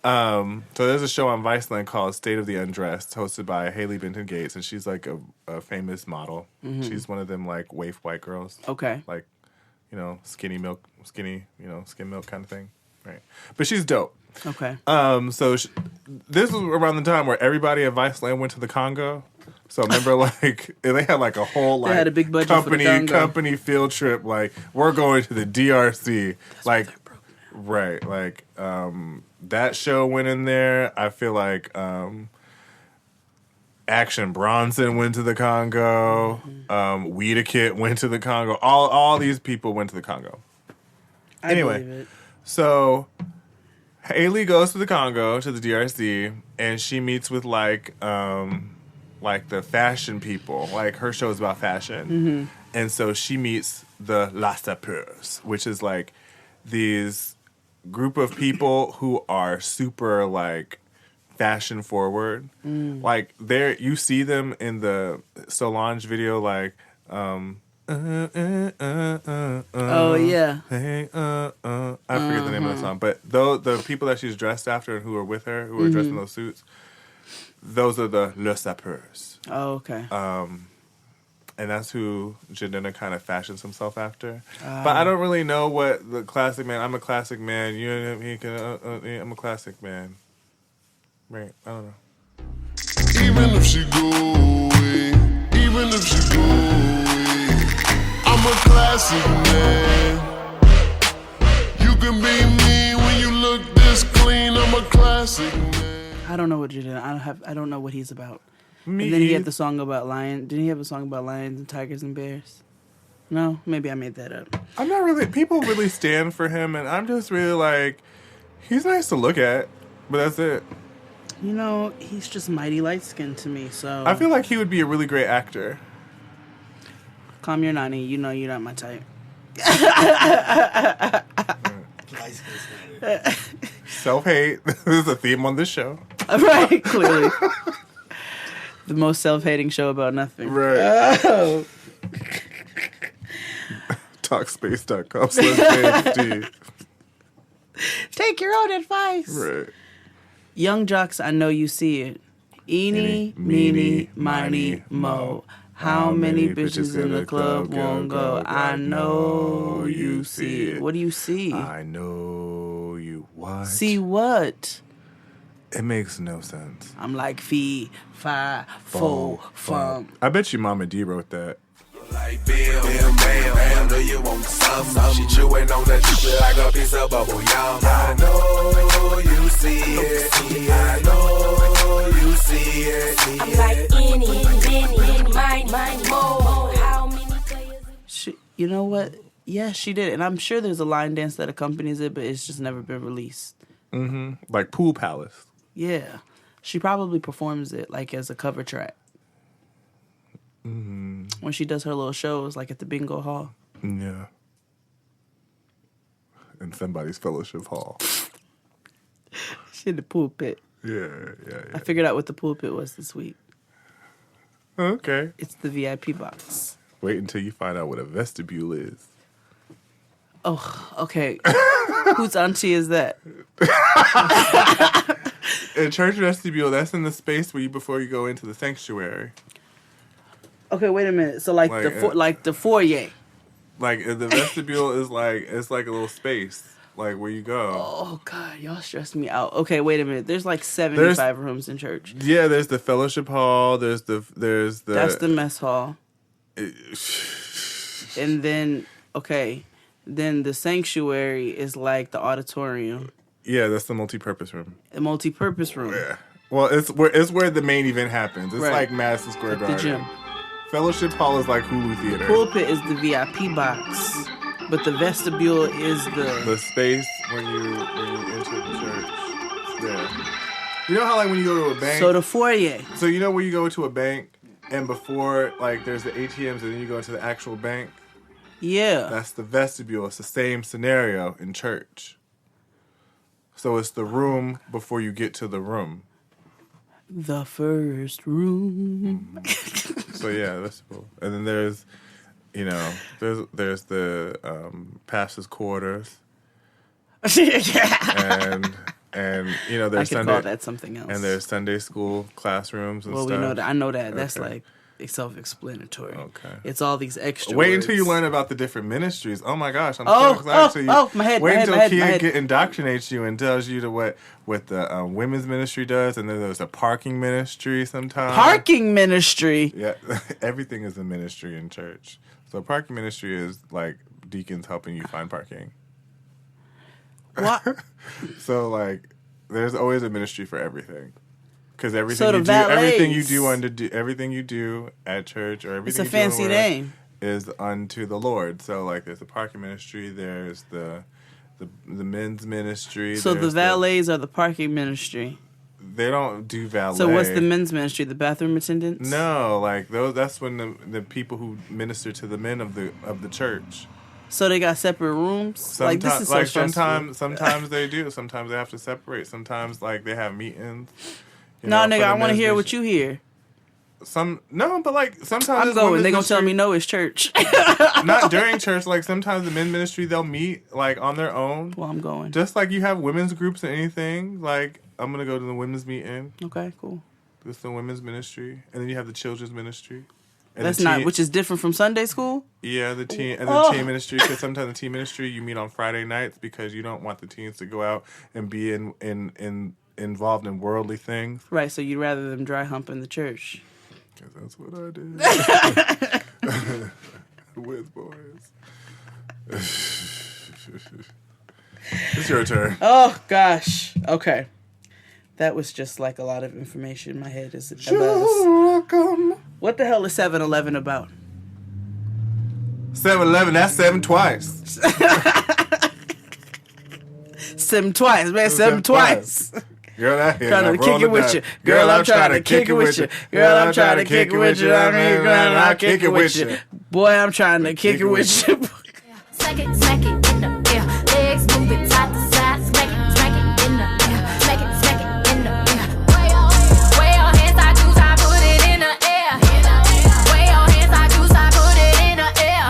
So there's a show on Viceland called State of the Undressed, hosted by Haley Benton Gates, and she's like a famous model. Mm-hmm. She's one of them like waif white girls. Okay. Like, skin milk kind of thing. Right. But she's dope. Okay. So this was around the time where everybody at Viceland went to the Congo. So remember, like they had like a whole like they had a big budget for the Congo. company field trip. Like we're going to the DRC. That's like right, like that show went in there. I feel like Action Bronson went to the Congo. Weeda Kit went to the Congo. All these people went to the Congo. Anyway, so Haley goes to the Congo, to the DRC, and she meets with like like the fashion people. Like her show is about fashion. Mm-hmm. And so she meets the La Sapeurs, which is like these group of people who are super like fashion forward. Like you see them in the Solange video, like oh yeah. Hey, I forget the name of the song, but the people that she's dressed after and who are with her, who are dressed in those suits, those are the Le Sapeurs. Oh, okay. And that's who Janina kind of fashions himself after. But I don't really know what the classic man. I'm a classic man. You know, I'm a classic man. Right? I don't know. Even if she go away, I'm a classic man. You can be me when you look this clean. I'm a classic man. I don't know what Janina. I don't know what he's about. Me and then he had the song about lion. Didn't he have a song about lions and tigers and bears? No, maybe I made that up. I'm not really. People really stand for him, and I'm just really like, he's nice to look at, but that's it. You know, he's just mighty light skinned to me. So I feel like he would be a really great actor. Calm your nanny. You know you're not my type. Self-hate. This is a theme on this show. Right, clearly. The most self-hating show about nothing. Right. Oh. Talkspace.com/JFD. Take your own advice. Right. Young jocks, I know you see it. Eeny, meeny, miny, mo. How many bitches in the club won't go? I know you see it. What do you see? I know you what? See what? It makes no sense. I'm like fee, fi, fo, fum. I bet you Mama D wrote that. Like Bill, bam, do you want some? She chewing on that chicken like a piece of bubble yum. I know you see it. I know you see it. I'm like any, mine, mo. How many players? You know what? Yeah, she did it. And I'm sure there's a line dance that accompanies it, but it's just never been released. Mm-hmm. Like Pool Palace. Yeah. She probably performs it like as a cover track. Mm-hmm. When she does her little shows, like at the bingo hall. Yeah. In somebody's fellowship hall. She in the pulpit. Yeah. I figured out what the pulpit was this week. Okay. It's the VIP box. Wait until you find out what a vestibule is. Oh, okay. Whose auntie is that? A church vestibule, that's in the space where before you go into the sanctuary. Okay, wait a minute. So like the foyer. Like the vestibule is like it's like a little space, like where you go. Oh God, y'all stress me out. Okay, wait a minute. There's like 75 rooms in church. Yeah, there's the fellowship hall. There's the. That's the mess hall. And then then the sanctuary is like the auditorium. Yeah, that's the multi-purpose room. The multi-purpose room. Yeah. Well, it's where the main event happens. It's like Madison Square Garden. The gym. Fellowship hall is like Hulu Theater. Pulpit is the VIP box, but the vestibule is the space when you enter the church. Yeah. You know how like when you go to a bank. So the foyer. So you know where you go to a bank and before like there's the ATMs and then you go into the actual bank. Yeah. That's the vestibule. It's the same scenario in church. So it's the room before you get to the room. The first room. So yeah, vestibule. And then there's, there's the pastor's quarters. Yeah. And there's I could Sunday. call that something else. And there's Sunday school classrooms and stuff. Well, we know that. I know that. Okay. That's like self-explanatory. Okay. It's all these extra Wait words. until you learn about the different ministries. Oh my gosh, I'm so excited. My head. Wait until Kid indoctrinates you and tells you what the women's ministry does, and then there's a parking ministry sometimes. Parking ministry? Yeah, everything is a ministry in church. So parking ministry is like deacons helping you find parking. What? So like, there's always a ministry for everything. Because everything you do at church or everything it's a you do fancy name is unto the Lord. So like there's the parking ministry, there's the men's ministry. So the valets are the parking ministry. They don't do valet. So what's the men's ministry? The bathroom attendants? No, like those. That's when the people who minister to the men of the church. So they got separate rooms. This is so stressful. Sometimes they do. Sometimes they have to separate. Sometimes like they have meetings. No, nigga, I want to hear what you hear. But like sometimes I'm going. They gonna tell me no, it's church. Not during church. Like sometimes the men's ministry they'll meet like on their own. Well, I'm going. Just like you have women's groups and anything. Like I'm gonna go to the women's meeting. Okay, cool. This is the women's ministry, and then you have the children's ministry. And That's not, which is different from Sunday school. Yeah, the teen and the teen ministry. Because sometimes the teen ministry you meet on Friday nights because you don't want the teens to go out and be involved in worldly things. Right. So you'd rather them dry hump in the church. Because that's what I did. With boys. It's your turn. Oh, gosh. Okay. That was just like a lot of information. My head is a buzz. What the hell is 7-Eleven about? 7-Eleven, that's 7 twice. 7 twice, man. 7 twice. Girl, I hear trying to kick it with you. Girl, I'm trying to kick it with you. Girl, I'm trying to kick it with you. I mean, girl, I'll kick it with you. Boy, I'm trying to kick it with you. Smack it in the air. Legs moving side to side. Smack it in the air. Smack it in the air. Way your hands, I juice, I put it in the air. Way your hands, I juice, I put it in the air.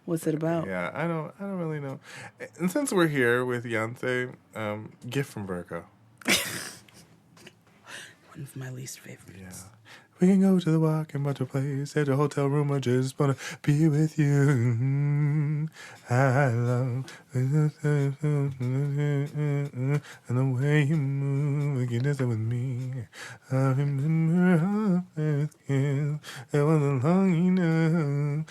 What's it about? Yeah, I don't really know. And since we're here with Beyonce, gift from Virgo. One of my least favorites. Yeah. We can go to the walk and watch a place at a hotel room. I just wanna be with you. I love and the way you move. You can dance with me. I remember our first kiss. It wasn't long enough.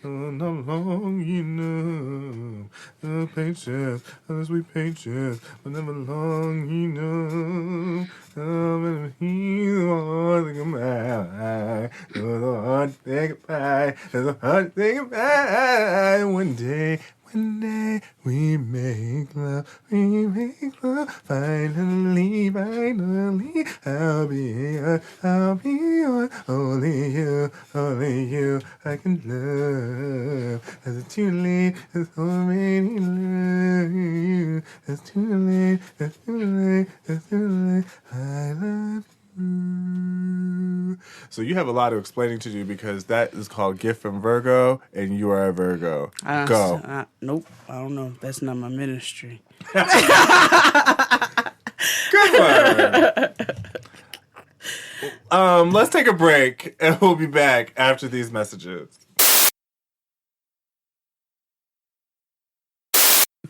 Not long enough. The patience, the sweet patience, but never long enough. He's the hard thing goodbye. There's a hard thing goodbye. There's a hard thing goodbye. One day we make love. Finally, I'll be yours. Only you, I can love. Is it too late? It's already love. It's too late. I love you. So you have a lot of explaining to do because that is called Gift from Virgo, and you are a Virgo. Go. Nope, I don't know. That's not my ministry. Good one. Let's take a break, and we'll be back after these messages.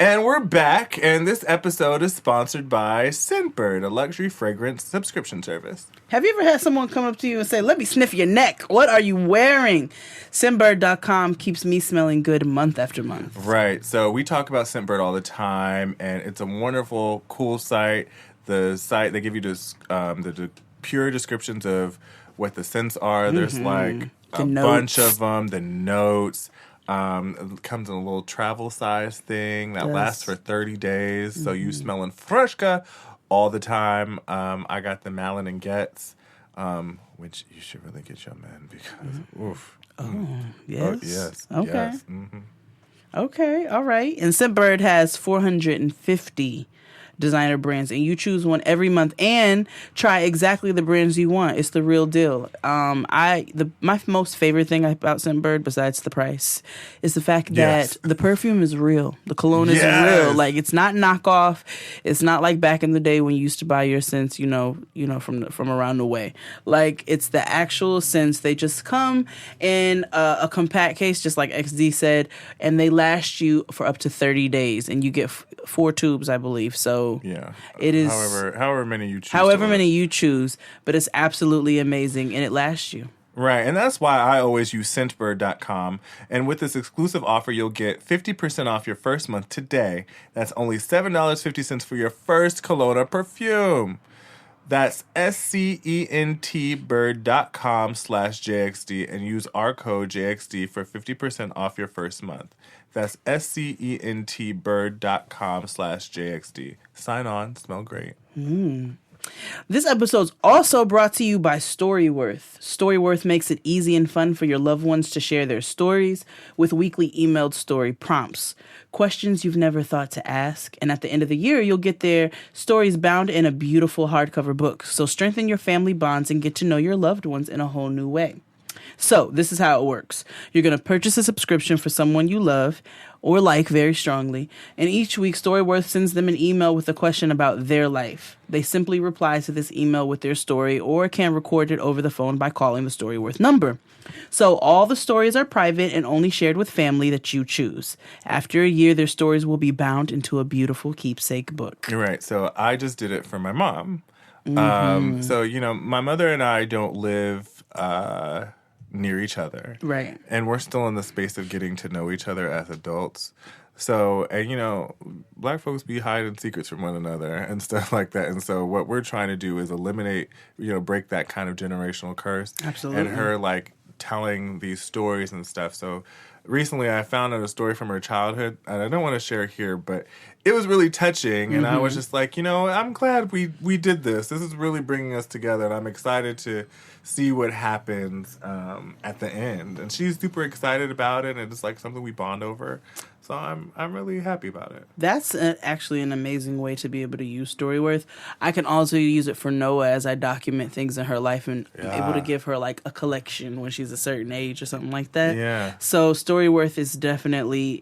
And we're back, and this episode is sponsored by Scentbird, a luxury fragrance subscription service. Have you ever had someone come up to you and say, let me sniff your neck? What are you wearing? Scentbird.com keeps me smelling good month after month. Right. So we talk about Scentbird all the time, and it's a wonderful, cool site. The site, they give you the pure descriptions of what the scents are. There's like a bunch of them, the notes. It comes in a little travel size thing that lasts for 30 days. So you smelling freshka all the time. I got the Malin and Getz, which you should really get your man because, oof. Yes? Oh, yes. Okay. Yes. Mm-hmm. Okay, all right. And Scentbird has 450 designer brands, and you choose one every month and try exactly the brands you want. It's the real deal. My most favorite thing about Scentbird, besides the price, is the fact that the perfume is real. The cologne is real. Like, it's not knockoff. It's not like back in the day when you used to buy your scents, from around the way. Like, it's the actual scents. They just come in a compact case, just like XD said, and they last you for up to 30 days, and you get 4 tubes, I believe. So it is however many you choose. However many you choose, but it's absolutely amazing and it lasts you. Right, and that's why I always use Scentbird.com. And with this exclusive offer, you'll get 50% off your first month today. That's only $7.50 for your first cologne or perfume. That's scentbird.com/JXD and use our code JXD for 50% off your first month. That's scentbird.com/JXD. Sign on, smell great. This episode's also brought to you by Storyworth. Storyworth makes it easy and fun for your loved ones to share their stories with weekly emailed story prompts, questions you've never thought to ask, and at the end of the year, you'll get their stories bound in a beautiful hardcover book. So strengthen your family bonds and get to know your loved ones in a whole new way. So this is how it works. You're going to purchase a subscription for someone you love or like very strongly, and each week Storyworth sends them an email with a question about their life. They simply reply to this email with their story or can record it over the phone by calling the Storyworth number. So all the stories are private and only shared with family that you choose. After a year, their stories will be bound into a beautiful keepsake book. You're right. So I just did it for my mom. So, my mother and I don't live near each other. Right. And we're still in the space of getting to know each other as adults. So, and Black folks be hiding secrets from one another and stuff like that. And so what we're trying to do is eliminate, break that kind of generational curse. Absolutely. And her, telling these stories and stuff. So recently I found out a story from her childhood, and I don't want to share here, but it was really touching. And I was just like, I'm glad we did this. This is really bringing us together, and I'm excited to see what happens at the end. And she's super excited about it, and it's something we bond over. So I'm really happy about it. That's actually an amazing way to be able to use Storyworth. I can also use it for Noah as I document things in her life and I'm able to give her a collection when she's a certain age or something like that. Yeah. So Storyworth is definitely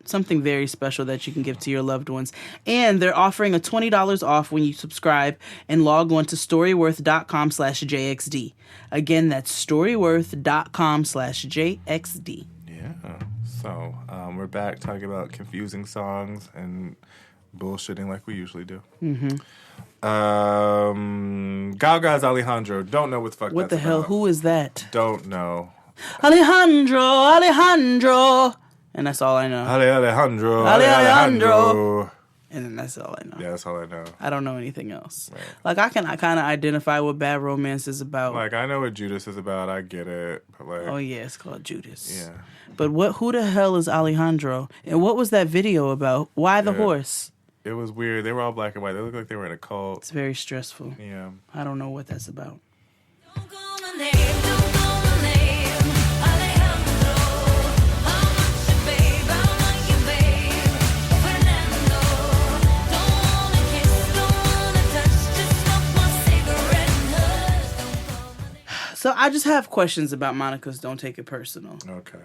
something very special that you can give to your loved ones. And they're offering a $20 off when you subscribe and log on to storyworth.com/JXD. Again, that's storyworth.com/JXD. Yeah. So we're back talking about confusing songs and bullshitting like we usually do. Gaga's Alejandro. Don't know what the fuck What that's the hell? about. Who is that? Don't know. Alejandro. And that's all I know. Alejandro. And then that's all I know. Yeah, that's all I know. I don't know anything else. Right. I kind of identify what Bad Romance is about. I know what Judas is about. I get it. But oh, yeah, it's called Judas. Yeah. But who the hell is Alejandro? And what was that video about? Why the horse? It was weird. They were all black and white. They looked like they were in a cult. It's very stressful. Yeah. I don't know what that's about. So I just have questions about Monica's Don't Take It Personal. Okay.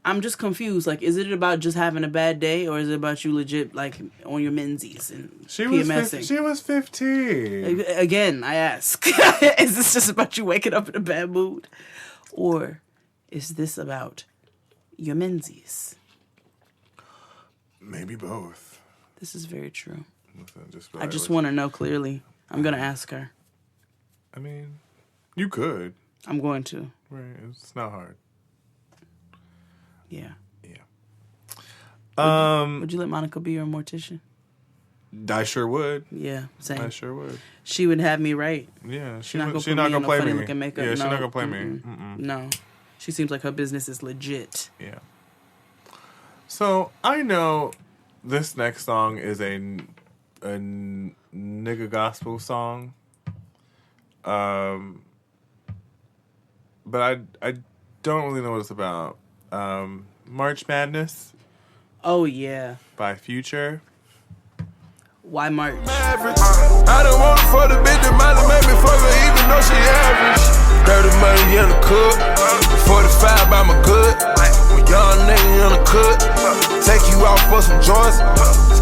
I'm just confused. Is it about just having a bad day, or is it about you legit, on your menzies and PMSing? She was 15. Again, I ask. Is this just about you waking up in a bad mood? Or is this about your menzies? Maybe both. This is very true. Listen, I just want to know clearly. I'm going to ask her. I mean, you could. I'm going to. Right. It's not hard. Yeah. Yeah. Would you let Monica be your mortician? I sure would. Yeah, same. I sure would. She would have me right. Yeah, she's not gonna play me. Makeup. Yeah, no. she's not gonna play me. Mm-mm. No, she seems like her business is legit. Yeah. So I know this next song is a nigga gospel song. But I don't really know what it's about. March Madness. Oh yeah. By Future. Why March? I don't want it for the bitch that might have made me fuck her even though she average. 30 money in the cook, 45 by my good. When young nigga in the cook, take you out for some joints.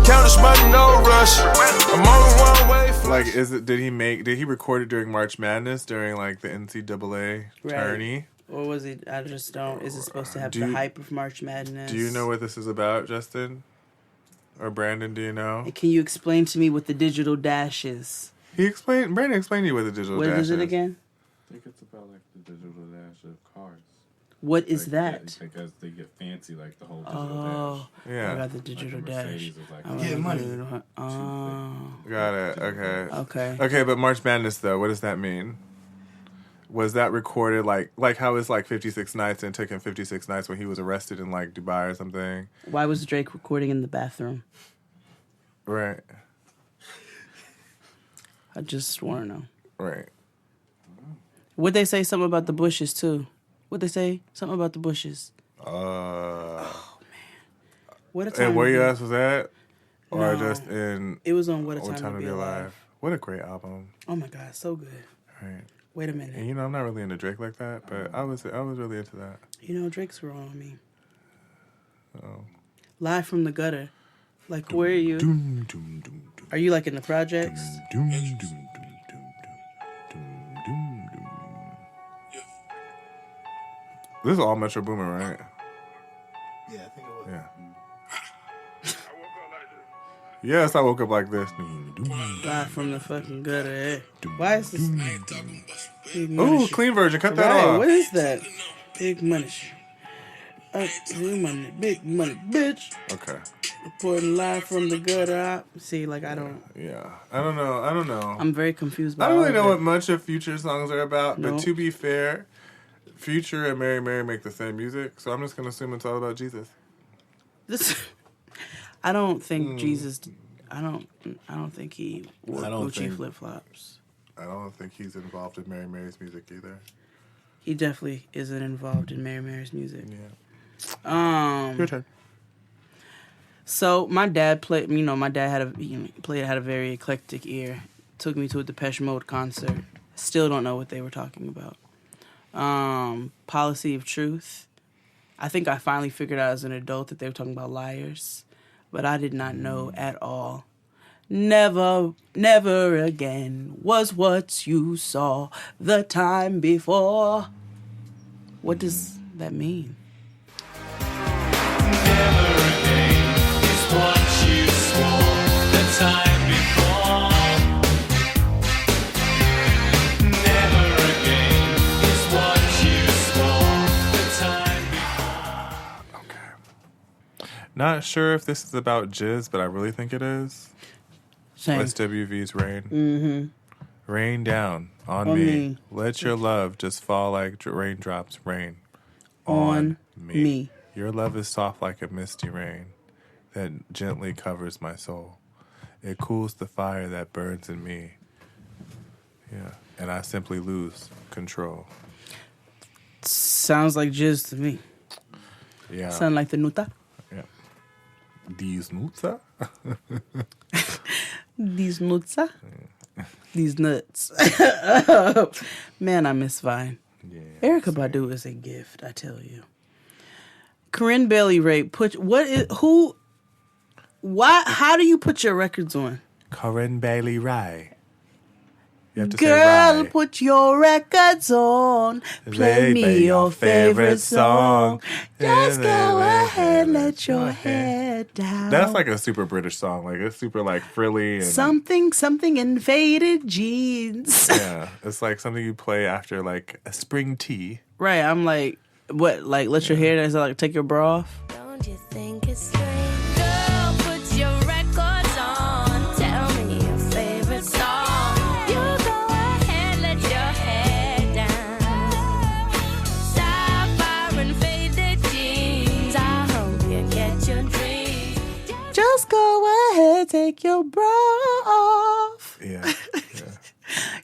Count this money, no rush. I'm on one way. Did he record it during March Madness during the NCAA tourney? Or was it? I just don't. Is it supposed to have the hype of March Madness? Do you know what this is about, Justin? Or Brandon, do you know? Can you explain to me what the digital dash is? Brandon explained to you what the digital dash is. What is it again? I think it's about the digital dash of cars. What is that? Because they get fancy like the whole digital dash. Yeah. I got the digital dash. Is like Getting money. Got it. Okay. Okay. Okay, but March Madness though, what does that mean? Was that recorded like how it's like 56 Nights and it took him 56 nights when he was arrested in like Dubai or something? Why was Drake recording in the bathroom? Right. I just want to know. Right. Would they say something about the bushes too? Would they say something about the bushes? Oh man. What a time. And where to your be. ass was at? Or No. just in It was on What a Time to Be Alive. What a great album. Oh my God, so good. Right. Wait a minute. And I'm not really into Drake like that, but I was really into that. Drake's growing on me. Oh. Live from the gutter. Like, where are you? Are you like in the projects? This is all Metro Boomin, right? Yeah, I think it was. Yeah. Yes, I woke up like this. Live from the fucking gutter. Eh? Why is this? Big money Ooh, shit. clean version. Cut that Right, off. what is that? Big money shit. Big money, bitch. Okay. Reporting live from the gutter. See, like, I don't. Yeah. I don't know. I'm very confused by I don't really all know of what it. much of Future songs are about, No. but to be fair, Future and Mary Mary make the same music, so I'm just gonna assume it's all about Jesus. I don't think Jesus. I don't think he wore Gucci think- flip flops. I don't think he's involved in Mary Mary's music either. He definitely isn't involved in Mary Mary's music. Yeah. Your turn. So my dad played. My dad had a very eclectic ear. Took me to a Depeche Mode concert. Still don't know what they were talking about. Policy of Truth. I think I finally figured out as an adult that they were talking about liars, but I did not know at all. Never, never again was what you saw the time before. What does that mean? Never again is what you swore the time before. Never again is what you swore the time before. Okay. Not sure if this is about jizz, but I really think it is. Same. SWV's Rain. Mm-hmm. Rain down on me. Let your love just fall like raindrops rain on me. Your love is soft like a misty rain that gently covers my soul. It cools the fire that burns in me. Yeah. And I simply lose control. Sounds like jizz to me. Yeah. Sound like the nuta. Yeah. These nuts? These nuts. These nuts. Man, I miss Vine. Yeah, Erykah Badu is a gift, I tell you. Corinne Bailey Rape. How do you put your records on? Corinne Bailey Rye. You have to Girl, say Rye. put your records on. Play me your favorite song. Just go ahead, let your head down. That's like a super British song. Like it's super like frilly and Something in faded jeans. yeah. It's like something you play after like a spring tea. Right, I'm like, what? Like, let your hair down, so like take your bra off? Don't you think it's strange? Girl, put your records on. Tell me your favorite song. You go ahead, let your head down. Sapphire and faded jeans. I hope you get your dreams. Just go ahead, take your bra off. Yeah.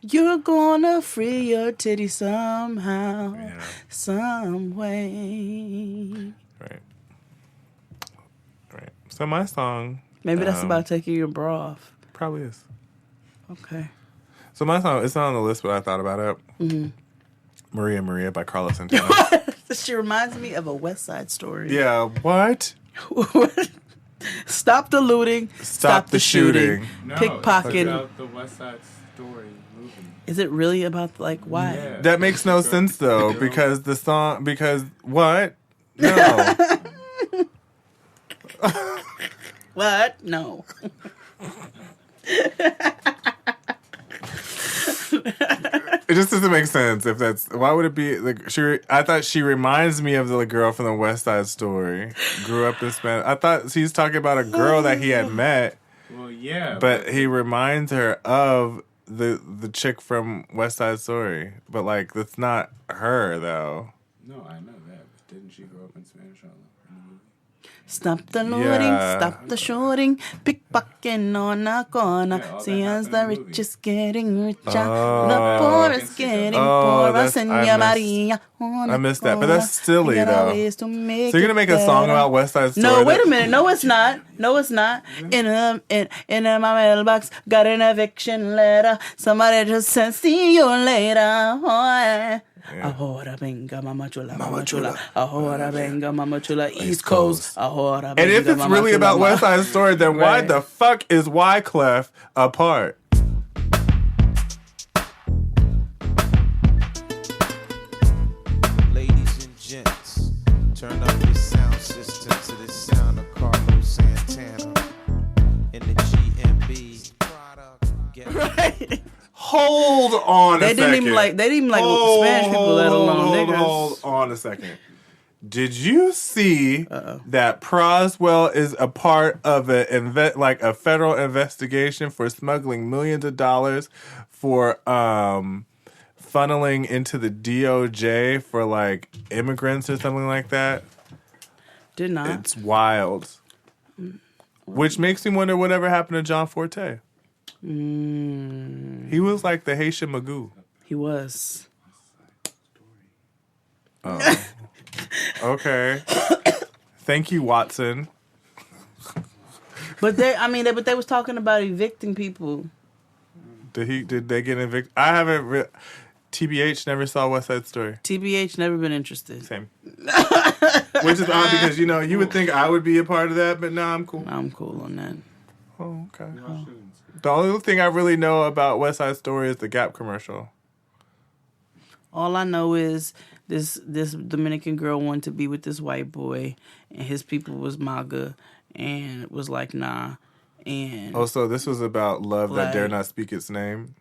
You're gonna free your titty somehow, some way. Right. So my song. Maybe that's about taking your bra off. Probably is. Okay. So my song, it's not on the list, but I thought about it. Mm-hmm. Maria Maria by Carlos Santana. She reminds me of a West Side Story. Yeah, what? Stop the looting. Stop the shooting. No, Pickpocket. It's about the West Side Story movie. Is it really about, like, why? Yeah. That makes no sense though, because the song, because what? No. What? No. It just doesn't make sense if that's. Why would it be like? I thought she reminds me of the girl from the West Side Story. Grew up in Spanish. I thought he's talking about a girl that he had met. Well, yeah, but he reminds her of the chick from West Side Story. But like, that's not her though. No, I know that. But didn't she grow up in Spanish Harlem? Stop the looting, stop the shooting, pickpocketing on a corner. See as the rich is getting richer, the poor is getting poorer. Senora Maria. I missed that, but that's silly though. So you're gonna make a song about West Side Story? No, wait a minute. No, it's not. No, it's not. In my mailbox, got an eviction letter. Somebody just said, "See you later." Oh, ahora venga, mama chula, mama chula. Ahora venga, mama chula. East Coast. Ahora venga, and if it's really about West Side Story, then why the fuck is Wyclef a part? Ladies and gents, turn up your sound system to the sound of Carlos Santana in the GMB. Right. Hold on a second. They didn't even like Spanish people, let alone niggas. Hold on a second. Did you see that Proswell is a part of a federal investigation for smuggling millions of dollars for funneling into the DOJ for like immigrants or something like that? Did not. It's wild. Which makes me wonder whatever happened to John Forte. He was like the Haitian Magoo. He was. Oh. Okay. Thank you, Watson. But they was talking about evicting people. Did they get evicted? I haven't. TBH never saw West Side Story. TBH never been interested. Same. Which is odd because you would think I would be a part of that, but no, I'm cool. I'm cool on that. Oh, okay. Oh. The only thing I really know about West Side Story is the Gap commercial. All I know is this Dominican girl wanted to be with this white boy, and his people was MAGA, and it was like, nah. And so this was about love that dare not speak its name?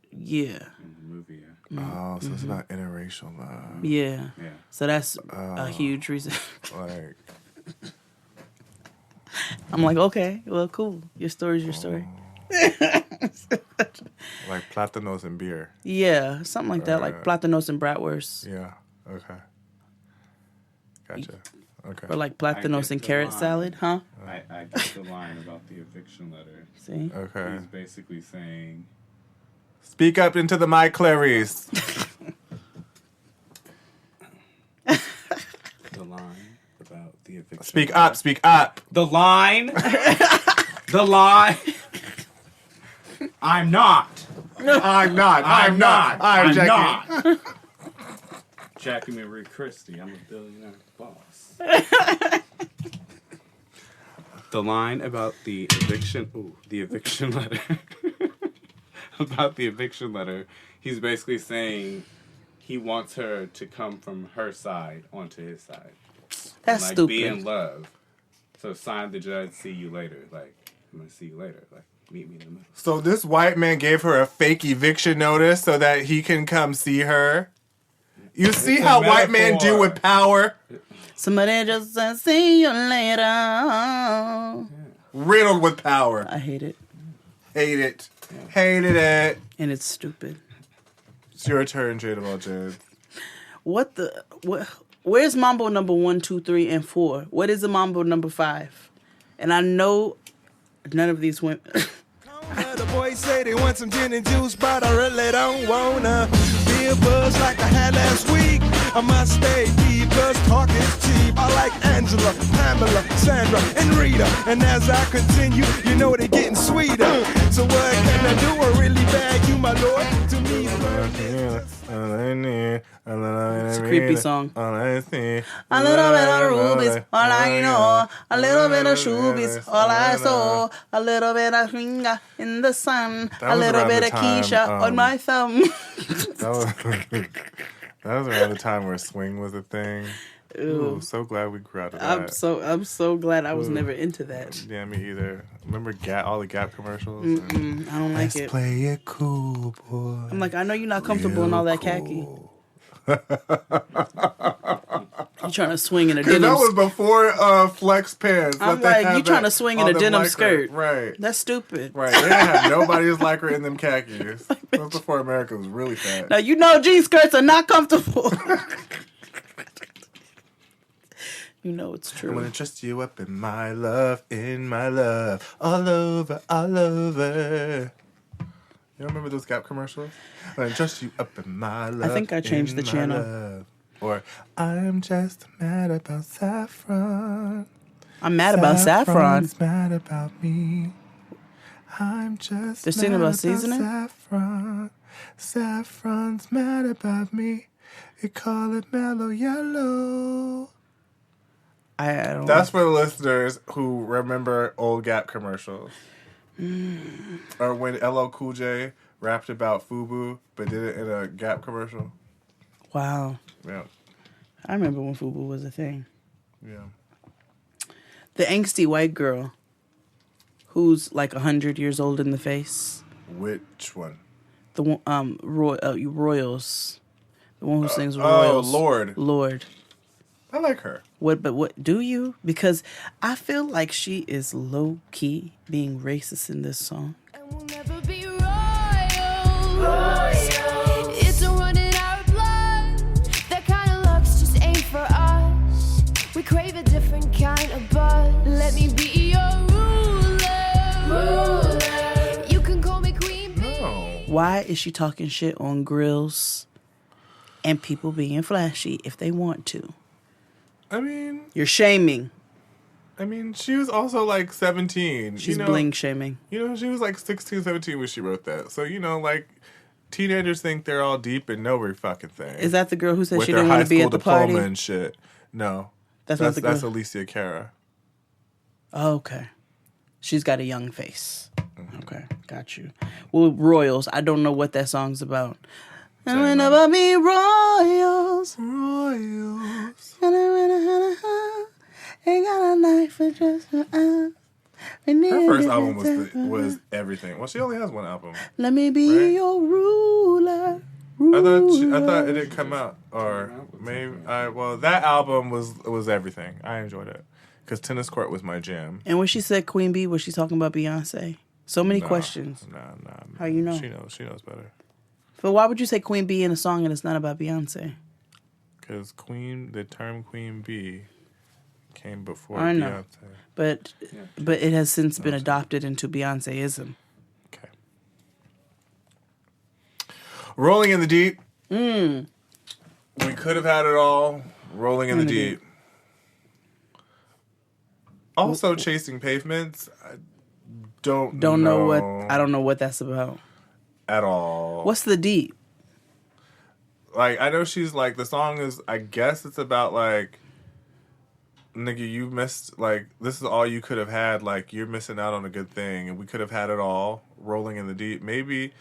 Yeah. Movie, yeah. Oh, so it's about interracial love. Yeah. So that's a huge reason. Like... I'm like, okay, well, cool. Your story's your story. Like Platanos and beer. Yeah, something like that, like Platanos and bratwurst. Yeah, okay. Gotcha. Okay. Or like Platanos and carrot salad, huh? I get the line about the eviction letter. See? Okay. He's basically saying... Speak up into the mic, Clarice. The line about the eviction Speak letter. up, speak up. The line. The line. I'm not. I'm Jackie. Jackie Marie Christie. I'm a billionaire boss. The line about the eviction letter. About the eviction letter, he's basically saying he wants her to come from her side onto his side. That's and, stupid. Be in love. So sign the judge, see you later. Like, I'm going to see you later. Like, meet me in the middle. So this white man gave her a fake eviction notice so that he can come see her? You see how white men do with power? Somebody just said, see you later. Yeah. Riddled with power. I hate it. Hate it. Yeah. Hated it. And it's stupid. It's your turn, Jada Jed. Where's Mambo number 1, 2, 3, and 4? What is the Mambo number 5? And I know none of these women. The boys say they want some gin and juice, but I really don't wanna be a buzz like I had last week. I must stay deep, cause talk is cheap. I like Angela, Pamela, Sandra, and Rita. And as I continue, you know they're getting sweeter. So what can I do? I really bag you, my lord. To me, it's a creepy song. A little bit of rubies, all I know. A little bit of shoobies, all I saw. A little bit of finger in the sun. A little bit of Keisha on my thumb. That was around the time where swing was a thing. Ooh, so glad we grew out of that. I'm so glad I was never into that. Yeah, me either. Remember all the Gap commercials? I don't like it. Let's play it cool, boy. I'm like, I know you're not comfortable in all that khaki. You trying to swing in a denim? That was before flex pants. I'm like, you trying to swing in a denim skirt? Right. That's stupid. Right. They didn't have nobody's lycra in them khakis. That was before America was really fat. Now you know jean skirts are not comfortable. You know it's true. I'm gonna trust you up in my love, all over, all over. You remember those Gap commercials? I'm gonna trust you up in my love. I think I changed the channel. Love. Or I'm just mad about saffron. I'm mad about saffron. Saffron's mad about me. I'm just They're singing about seasoning? Saffron. Saffron's mad about me. You call it mellow yellow. I don't. That's for the listeners who remember old Gap commercials. Or when LL Cool J rapped about FUBU, but did it in a Gap commercial. Wow. Yeah. I remember when FUBU was a thing. Yeah. The angsty white girl who's like 100 years old in the face. Which one? The one, Royals. The one who sings Royals. Oh, Lord. I like her. What do you? Because I feel like she is low key being racist in this song. It's a run in our blood. That kind of luck's just ain't for us. We crave a different kind of buzz. Let me be your ruler. You can call me Queen Bee. Why is she talking shit on grills and people being flashy if they want to? I mean, you're shaming. I mean, she was also like 17. She's bling shaming. You know, she was like 16, 17 when she wrote that. So, you know, like, teenagers think they're all deep and know every fucking thing. Is that the girl who said she didn't want to be at the party? With their high school diploma and shit. No. That's not the girl. That's Alicia Cara. Oh, okay. She's got a young face. Mm-hmm. Okay, got you. Well, Royals, I don't know what that song's about. And whenever me Royals. Ain't got a knife for just her first album was everything. Well, she only has one album. Let me be your ruler. I thought it didn't come out, or maybe that album was everything. I enjoyed it because Tennis Court was my jam. And when she said Queen Bee, was she talking about Beyonce? So many questions. No. How you know? She knows better. But why would you say Queen Bee in a song and it's not about Beyonce? Because the term Queen Bee came before I know. Beyonce. But it has since been adopted into Beyonceism. Okay. Rolling in the Deep. We could have had it all. Rolling in the Deep. Also, Chasing Pavements. I don't know. I don't know what that's about. At all. What's the deep? Like, I know she's like, the song is, I guess it's about like, nigga, you missed, like, this is all you could have had. Like, you're missing out on a good thing. And we could have had it all. Rolling in the Deep. Maybe.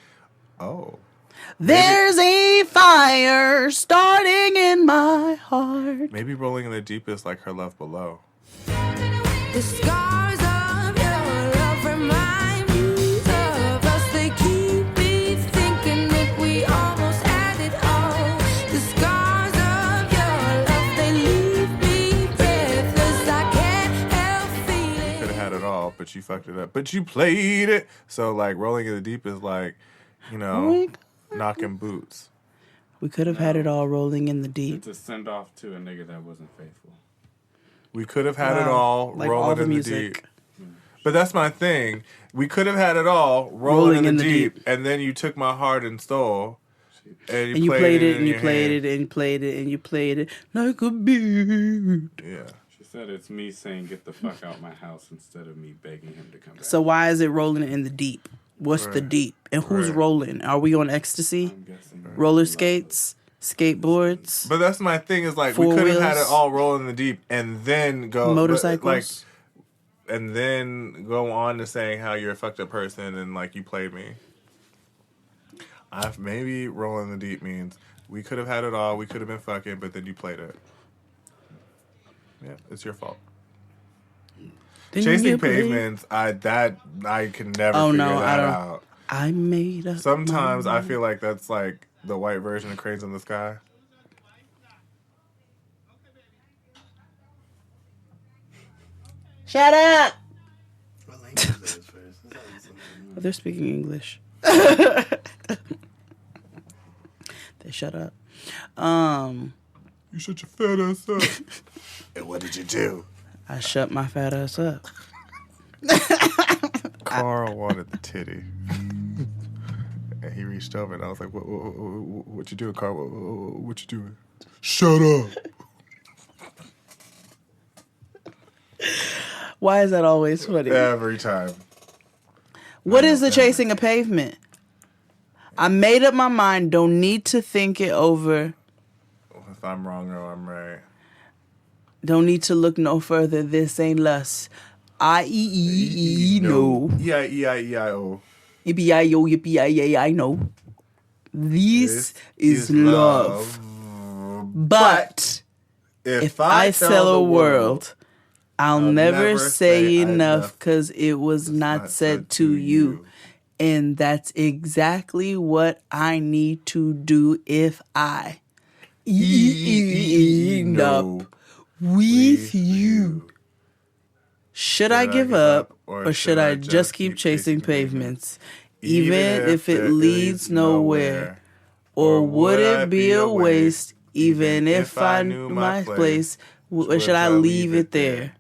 There's a fire starting in my heart. Maybe Rolling in the Deep is like her Love Below. The scars of your love remind me of us. They keep me thinking that we almost had it all. The scars of your love, they leave me breathless. I can't help feeling. You could have had it all, but you fucked it up. But you played it. So, like, Rolling in the Deep is like, you know, knocking boots. We could have had it all. Rolling in the deep. It's a send off to a nigga that wasn't faithful. We could have had it all, like rolling all the in music. the deep. But that's my thing. We could have had it all, rolling in the deep, and then you took my heart and stole, and you played it, and you played it, and you played it, and you played it like a beat. Yeah. She said it's me saying get the fuck out my house instead of me begging him to come back. So why is it rolling in the deep? What's the deep? And who's rolling? Are we on ecstasy? Roller skates? Skateboards? But that's my thing is like, we could have had it all rolling in the deep and then go... Motorcycles? And then go on to saying how you're a fucked up person and like you played me. Maybe rolling in the deep means we could have had it all, we could have been fucking, but then you played it. Yeah, it's your fault. Then Chasing you believe- Pavements, I can never Oh, figure no, that I don't. out. I made up. Sometimes my I feel like that's like the white version of Cranes in the Sky. Shut up! They're speaking English. They shut up. You shut your fat ass up. And what did you do? I shut my fat ass up. Carl wanted the titty. And he reached over and I was like, what you doing, Carl? What you doing? Shut up. Why is that always funny? Every time. What is the chasing a pavement? I made up my mind. Don't need to think it over. If I'm wrong or I'm right. Don't need to look no further. This ain't lust. I-E-E-E, no. E-I-E-I-E-I-O. Yippee-I-O, yippee-I-A, I know. This is love. But if I sell a world, I'll never say enough because it was not said to you. And that's exactly what I need to do if I end up with you. Should I give up or should I just keep chasing pavements, even if it leads nowhere? Or would it be a waste, even if I knew my place? Or should I leave it there?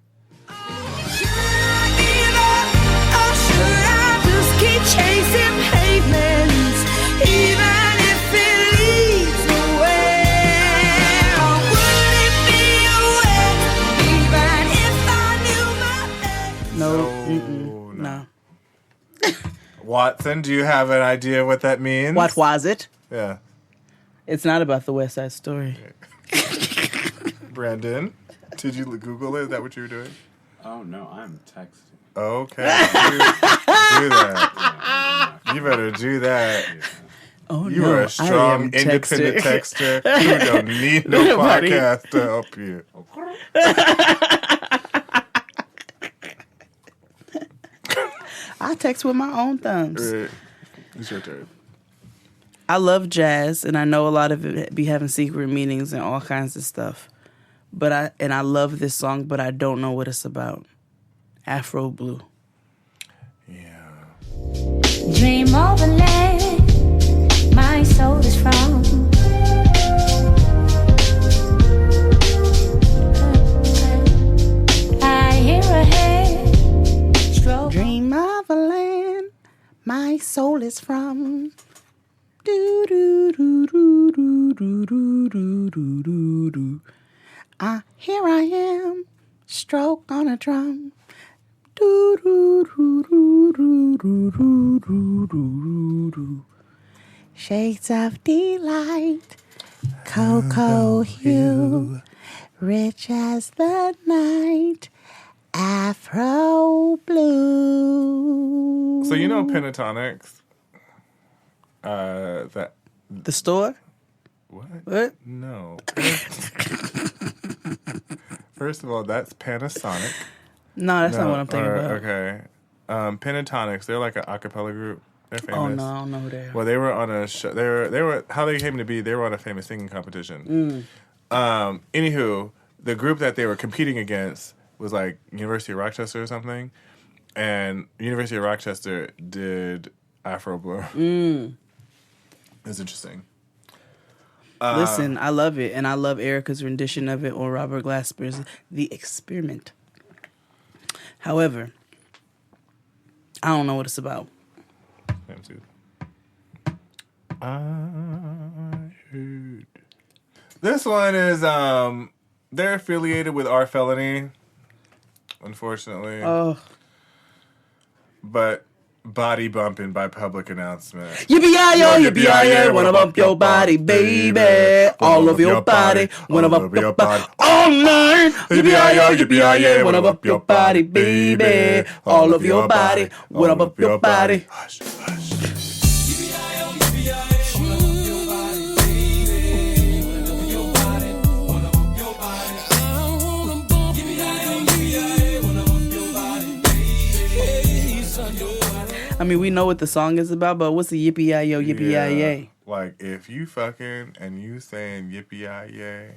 Keep chasing pavements, even if it leads nowhere. Or would it be a waste, even if I knew my No, no. Watson, do you have an idea what that means? What was it? Yeah. It's not about the West Side Story. Brandon, did you Google it? Is that what you were doing? Oh, no, I'm texting. Okay. do that. You better do that. Oh, you no, are a strong, independent texter who don't need no Nobody. podcast to help you. I text with my own thumbs. It's your turn. I love jazz, and I know a lot of it be having secret meanings and all kinds of stuff. But I love this song, but I don't know what it's about. Afro Blue. dream of a land my soul is from. I hear a hand stroke. Dream of a land my soul is from. Do do do do do do do do do do do. Here I am, stroke on a drum. Do do do do do do do do do do. Shades of delight, cocoa hue, rich as the night, Afro blue. So you know Pentatonics? That the store? What? No. First of all, that's Panasonic. No, that's not what I'm thinking about. Okay. Pentatonics, they're like an a cappella group. They're famous. Oh, no, I don't know who they are. Well, they were on a show. They were how they came to be. They were on a famous singing competition. Anywho, the group that they were competing against was like University of Rochester or something, and University of Rochester did Afro Blue. It's interesting. Listen, I love it, and I love Erica's rendition of it on Robert Glasper's The Experiment. However, I don't know what it's about. I heard. This one is they're affiliated with R Felony, unfortunately. Oh. But Body Bumping by Public Announcement. Yippee-yi-yo, yippee-yi-yo, wanna bump your body, baby. All of your body, wanna bump your body. All night. Yippee-yi-yo, yippee-yi-yo, wanna bump your body, baby. All of your body, wanna bump your body. Hush, hush. mean, we know what the song is about, but what's the yippee-yi-yo, yippee-yi-yay? Like, if you fucking and you saying yippee-yi-yay,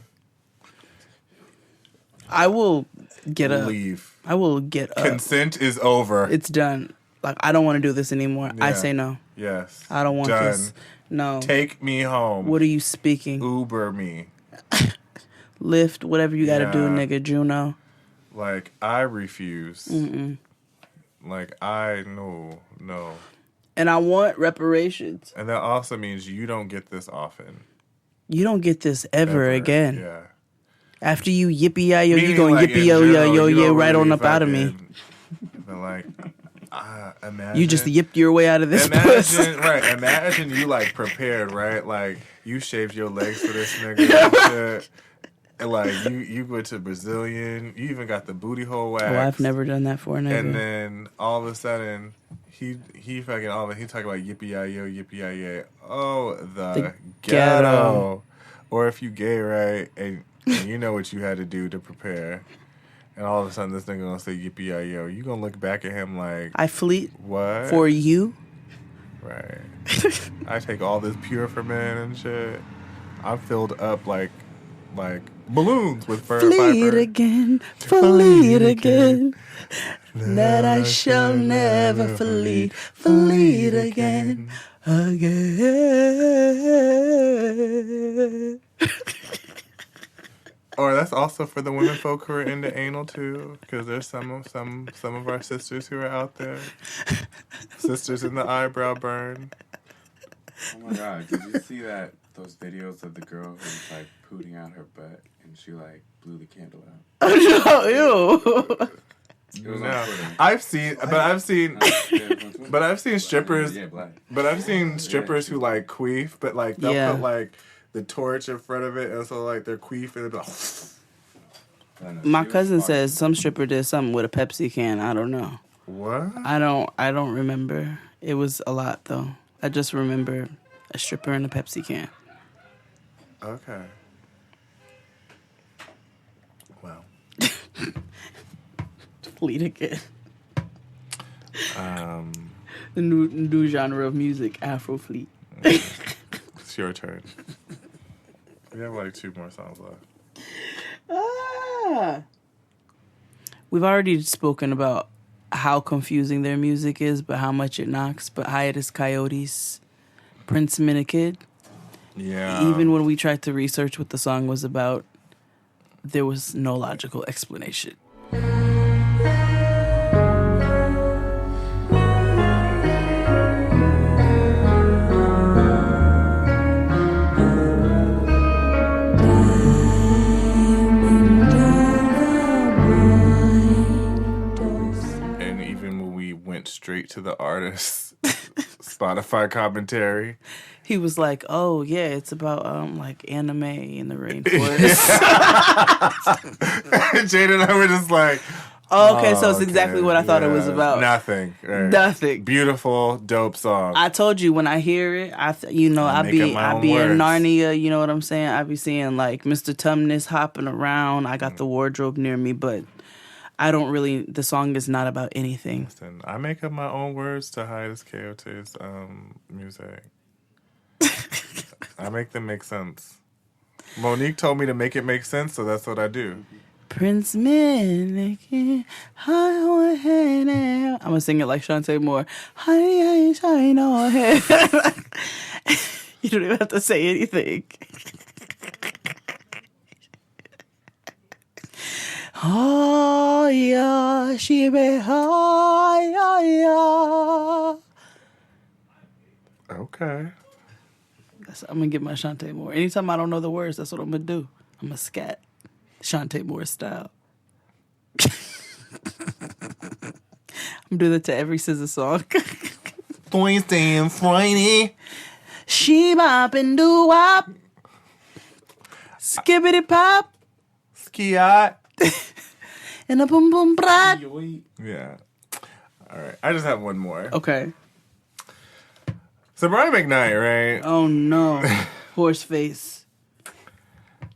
I will get up. Leave. I will get up. Consent is over. It's done. Like, I don't want to do this anymore. I Yeah. say no. Yes. I don't want Done. this. No. Take me home. What are you speaking? Uber me. Lyft, whatever you got to do, Yeah. nigga, Juno. Like, I refuse. Mm-mm. Like, no. And I want reparations. And that also means you don't get this often. You don't get this ever again. Yeah. After you yippee-yi-yo, you Meaning, going like, in yippee-yo-yo-yo general, right you on don't up out of me. fucking- But, like, imagine. You just yipped your way out of this puss. Imagine you, like, prepared, right? Like, you shaved your legs for this nigga and shit. And, like, you went to Brazilian. You even got the booty hole wax. Oh, I've never done that for a nigga. And then, all of a sudden, he fucking he talking about yippee-yi-yo, yippee-yi-yay. Oh, the ghetto. Or if you gay, right, and you know what you had to do to prepare. And all of a sudden, this nigga gonna say yippee-yi-yo. You gonna look back at him like... I fleet what? for you? Right. I take all this pure for men and shit. I'm filled up like balloons with fur Fleet fiber. again, fleet again. That I shall never fleet again. Again. Or that's also for the women folk who are into anal too, because there's some of our sisters who are out there. Sisters in the eyebrow burn. Oh my god, did you see those videos of the girl who was like pooting out her butt and she like blew the candle out? Oh, ew. It was on No, Twitter. I've seen strippers, but I've seen strippers who like queef, but like they'll put like the torch in front of it, and so like they're queefing and My cousin says some stripper did something with a Pepsi can. I don't know. What? I don't remember. It was a lot though. I just remember a stripper in a Pepsi can. Okay. Well. Fleet again. The new genre of music, Afro Fleet. It's your turn. We have like 2 more songs left. We've already spoken about how confusing their music is, but how much it knocks. But Hiatus Coyotes, Prince Minikid. Yeah. Even when we tried to research what the song was about, there was no logical explanation. And even when we went straight to the artist's Spotify commentary, He was like, "Oh yeah, it's about like anime in the rainforest." Jade and I were just like, oh, okay, so it's exactly what I thought it was about. Nothing. Right. Nothing. Beautiful, dope song. I told you when I hear it, I make up my I own be in words. Narnia. You know what I'm saying? I be seeing like Mr. Tumnus hopping around. I got the wardrobe near me, but I don't really. The song is not about anything. Listen, I make up my own words to Hiatus Coyotes music. I make them make sense. Monique told me to make it make sense, so that's what I do. Prince Minikid, I'm gonna sing it like Shantae Moore. You don't even have to say anything. Oh yeah, she be high. Okay. I'm gonna get my Shantae Moore. Anytime I don't know the words, that's what I'm gonna do. I'm gonna scat Shantae Moore style. I'm doing that to every SZA song. Thursday and Friday. She bop and do wop. Skibbity pop. Skiat. And a boom boom brat. Yeah. All right. I just have one more. Okay. So Brian McKnight, right? Oh no. Horse face.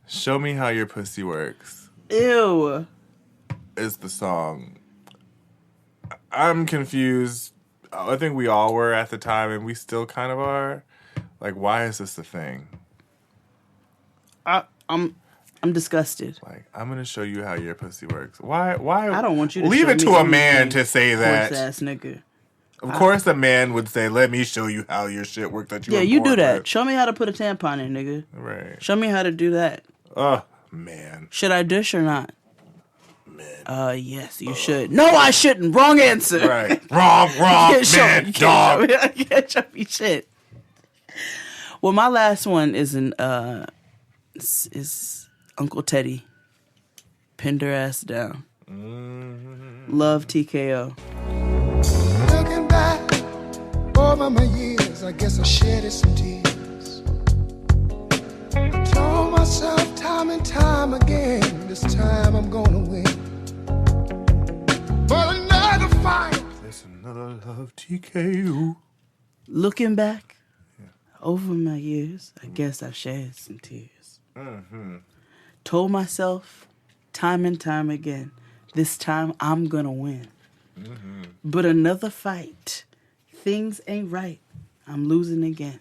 Show Me How Your Pussy Works Ew. is the song. I'm confused. I think we all were at the time, and we still kind of are. Like, why is this a thing? I'm disgusted. Like, I'm gonna show you how your pussy works. Why? I don't want you to leave show it to me a man anything, to say that. Horse ass nigga. Of course, a man would say, "Let me show you how your shit works." That you Yeah, were you born do that. with. Show me how to put a tampon in, nigga. Right. Show me how to do that. Oh man. Should I dish or not? Yes, you should. No, I shouldn't. Wrong answer. Right. Wrong, You can't man, show dog. me. You can't show me shit. Well, my last one is Uncle Teddy. Pinned her ass down. Love TKO. Looking back over my years, I guess I shedded some tears. I told myself time and time again, this time I'm gonna win. But another fight. There's another love TKO. Looking back over my years, I guess I shed some tears. Told myself time and time again, this time I'm gonna win. But another fight, things ain't right. I'm losing again.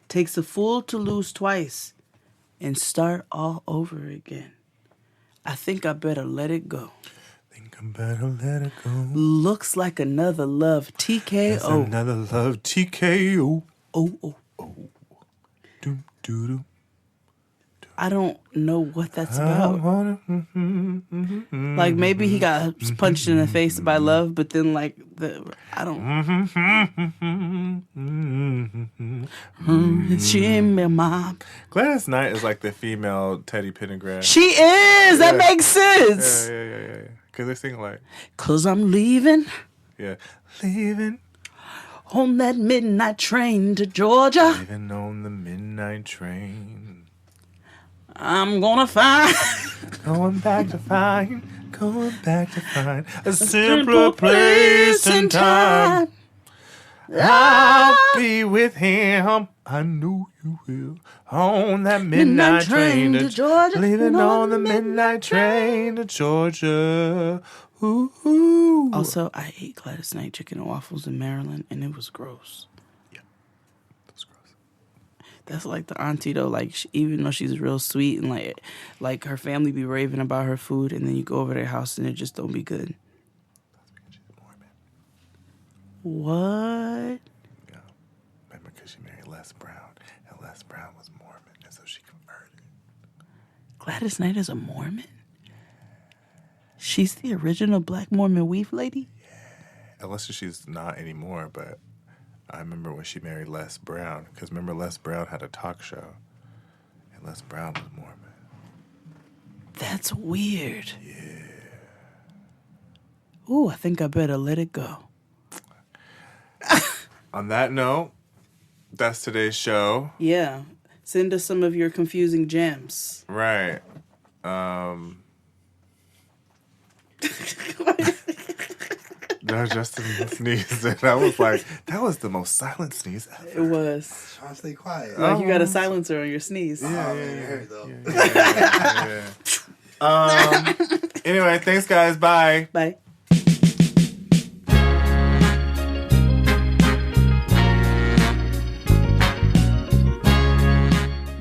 Takes a fool to lose twice and start all over again. I think I better let it go. Think I better let it go. Looks like another love TKO. That's another love TKO. Oh. Doom, doo, doo. I don't know what that's about. Like maybe he got punched in the face by love, but then like I don't. She ain't my mom. Gladys Knight is like the female Teddy Pendergrass. She is. That makes sense. Yeah. Because they sing like, 'Cause I'm leaving. Yeah, leaving. On that midnight train to Georgia. Leaving on the midnight train. I'm gonna find. Going back to find a simpler place and time. I'll be with him. I know you will. On that midnight train to Georgia. Leaving on the midnight train to Georgia. Ooh. Also, I ate Gladys Knight chicken and waffles in Maryland, and it was gross. Yeah, that's gross. That's like the auntie though. Like even though she's real sweet and like her family be raving about her food, and then you go over their house and it just don't be good. What? Yeah, maybe because she married Les Brown, and Les Brown was Mormon, and so she converted. Gladys Knight is a Mormon? She's the original Black Mormon weave lady? Yeah, unless she's not anymore, but I remember when she married Les Brown, because remember Les Brown had a talk show, and Les Brown was Mormon. That's weird. Yeah. Ooh, I think I better let it go. On that note, that's today's show. Yeah. Send us some of your confusing gems. Right. No, Justin sneezed, and I was like, that was the most silent sneeze ever. It was. Trying to stay quiet. Like you got a silencer on your sneeze. Yeah. Anyway, thanks, guys. Bye. Bye.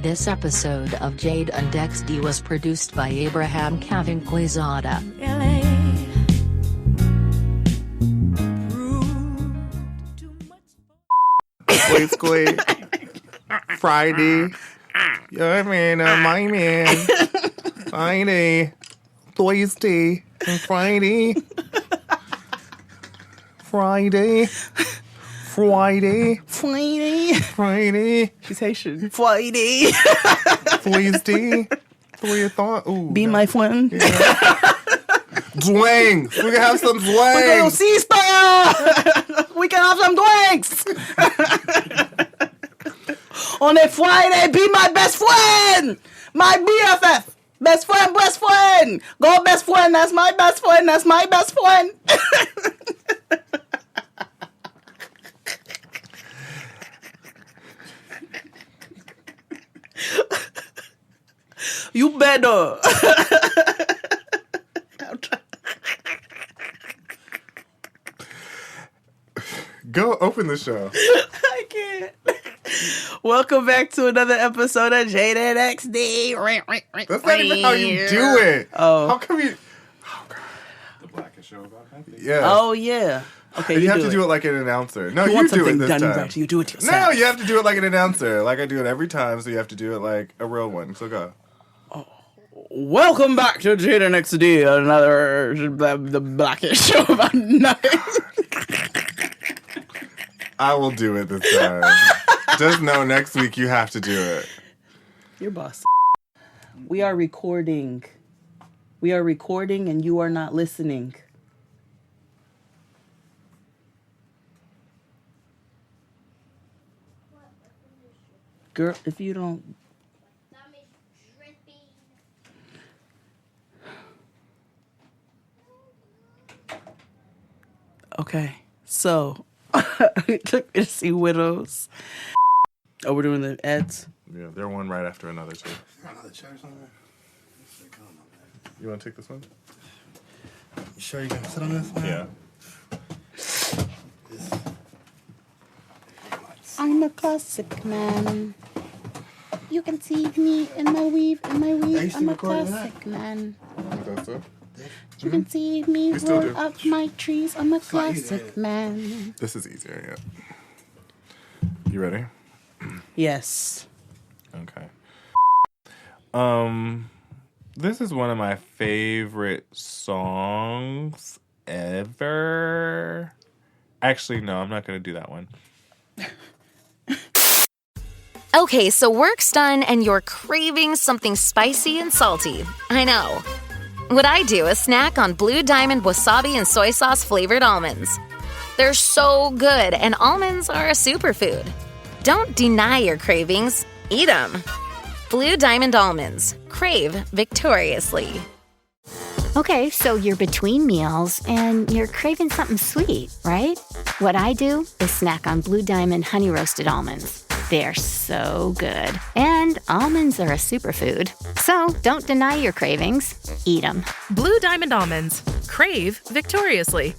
This episode of Jade and XD was produced by Abraham Cavinquezada. Squeak. Friday. Yeah, man, my man. Friday. Thursday. Friday. Friday. Friday. Friday. Friday. She's Haitian. Friday. Thursday. Ooh, Be my friend. Dwang. We can have some We can dwang. ceasefire. We can have some dwanks. On a Friday, be my best friend. My BFF. Best friend. Go best friend. That's my best friend. That's my best friend. You better. Go open the show. I can't. Welcome back to another episode of Jade and XD. That's not even how you do it. Oh. How come you... The Blackest Show about country. Yeah. Oh, yeah. Okay, you have to do it like an announcer. No, you want do it something this done time. right, you do it yourself. No, you have to do it like an announcer. Like I do it every time, so you have to do it like a real one. So go. Welcome back to Jade and XD, another the Blackest Show about nothing. I will do it this time. Just know next week you have to do it. Your boss. We are recording. We are recording and you are not listening. Girl, if you don't... Okay, so we took me to see Widows. Oh, we're doing the ads? Yeah, they're one right after another too. You want to take this one? You sure you can sit on this one? Yeah. I'm a classic man. You can see me in my weave, I'm a classic man. That's it? You can see me We still roll do. up my trees, I'm a It's not easy, classic man. This is easier, yeah. You ready? Yes. Okay. This is one of my favorite songs ever. Actually, no, I'm not going to do that one. Okay, so work's done and you're craving something spicy and salty. I know. What I do is snack on Blue Diamond wasabi and soy sauce flavored almonds. They're so good, and almonds are a superfood. Don't deny your cravings, eat them. Blue Diamond almonds. Crave victoriously. Okay, so you're between meals and you're craving something sweet, right? What I do is snack on Blue Diamond honey roasted almonds. They're so good. And almonds are a superfood. So don't deny your cravings. Eat them. Blue Diamond almonds. Crave victoriously.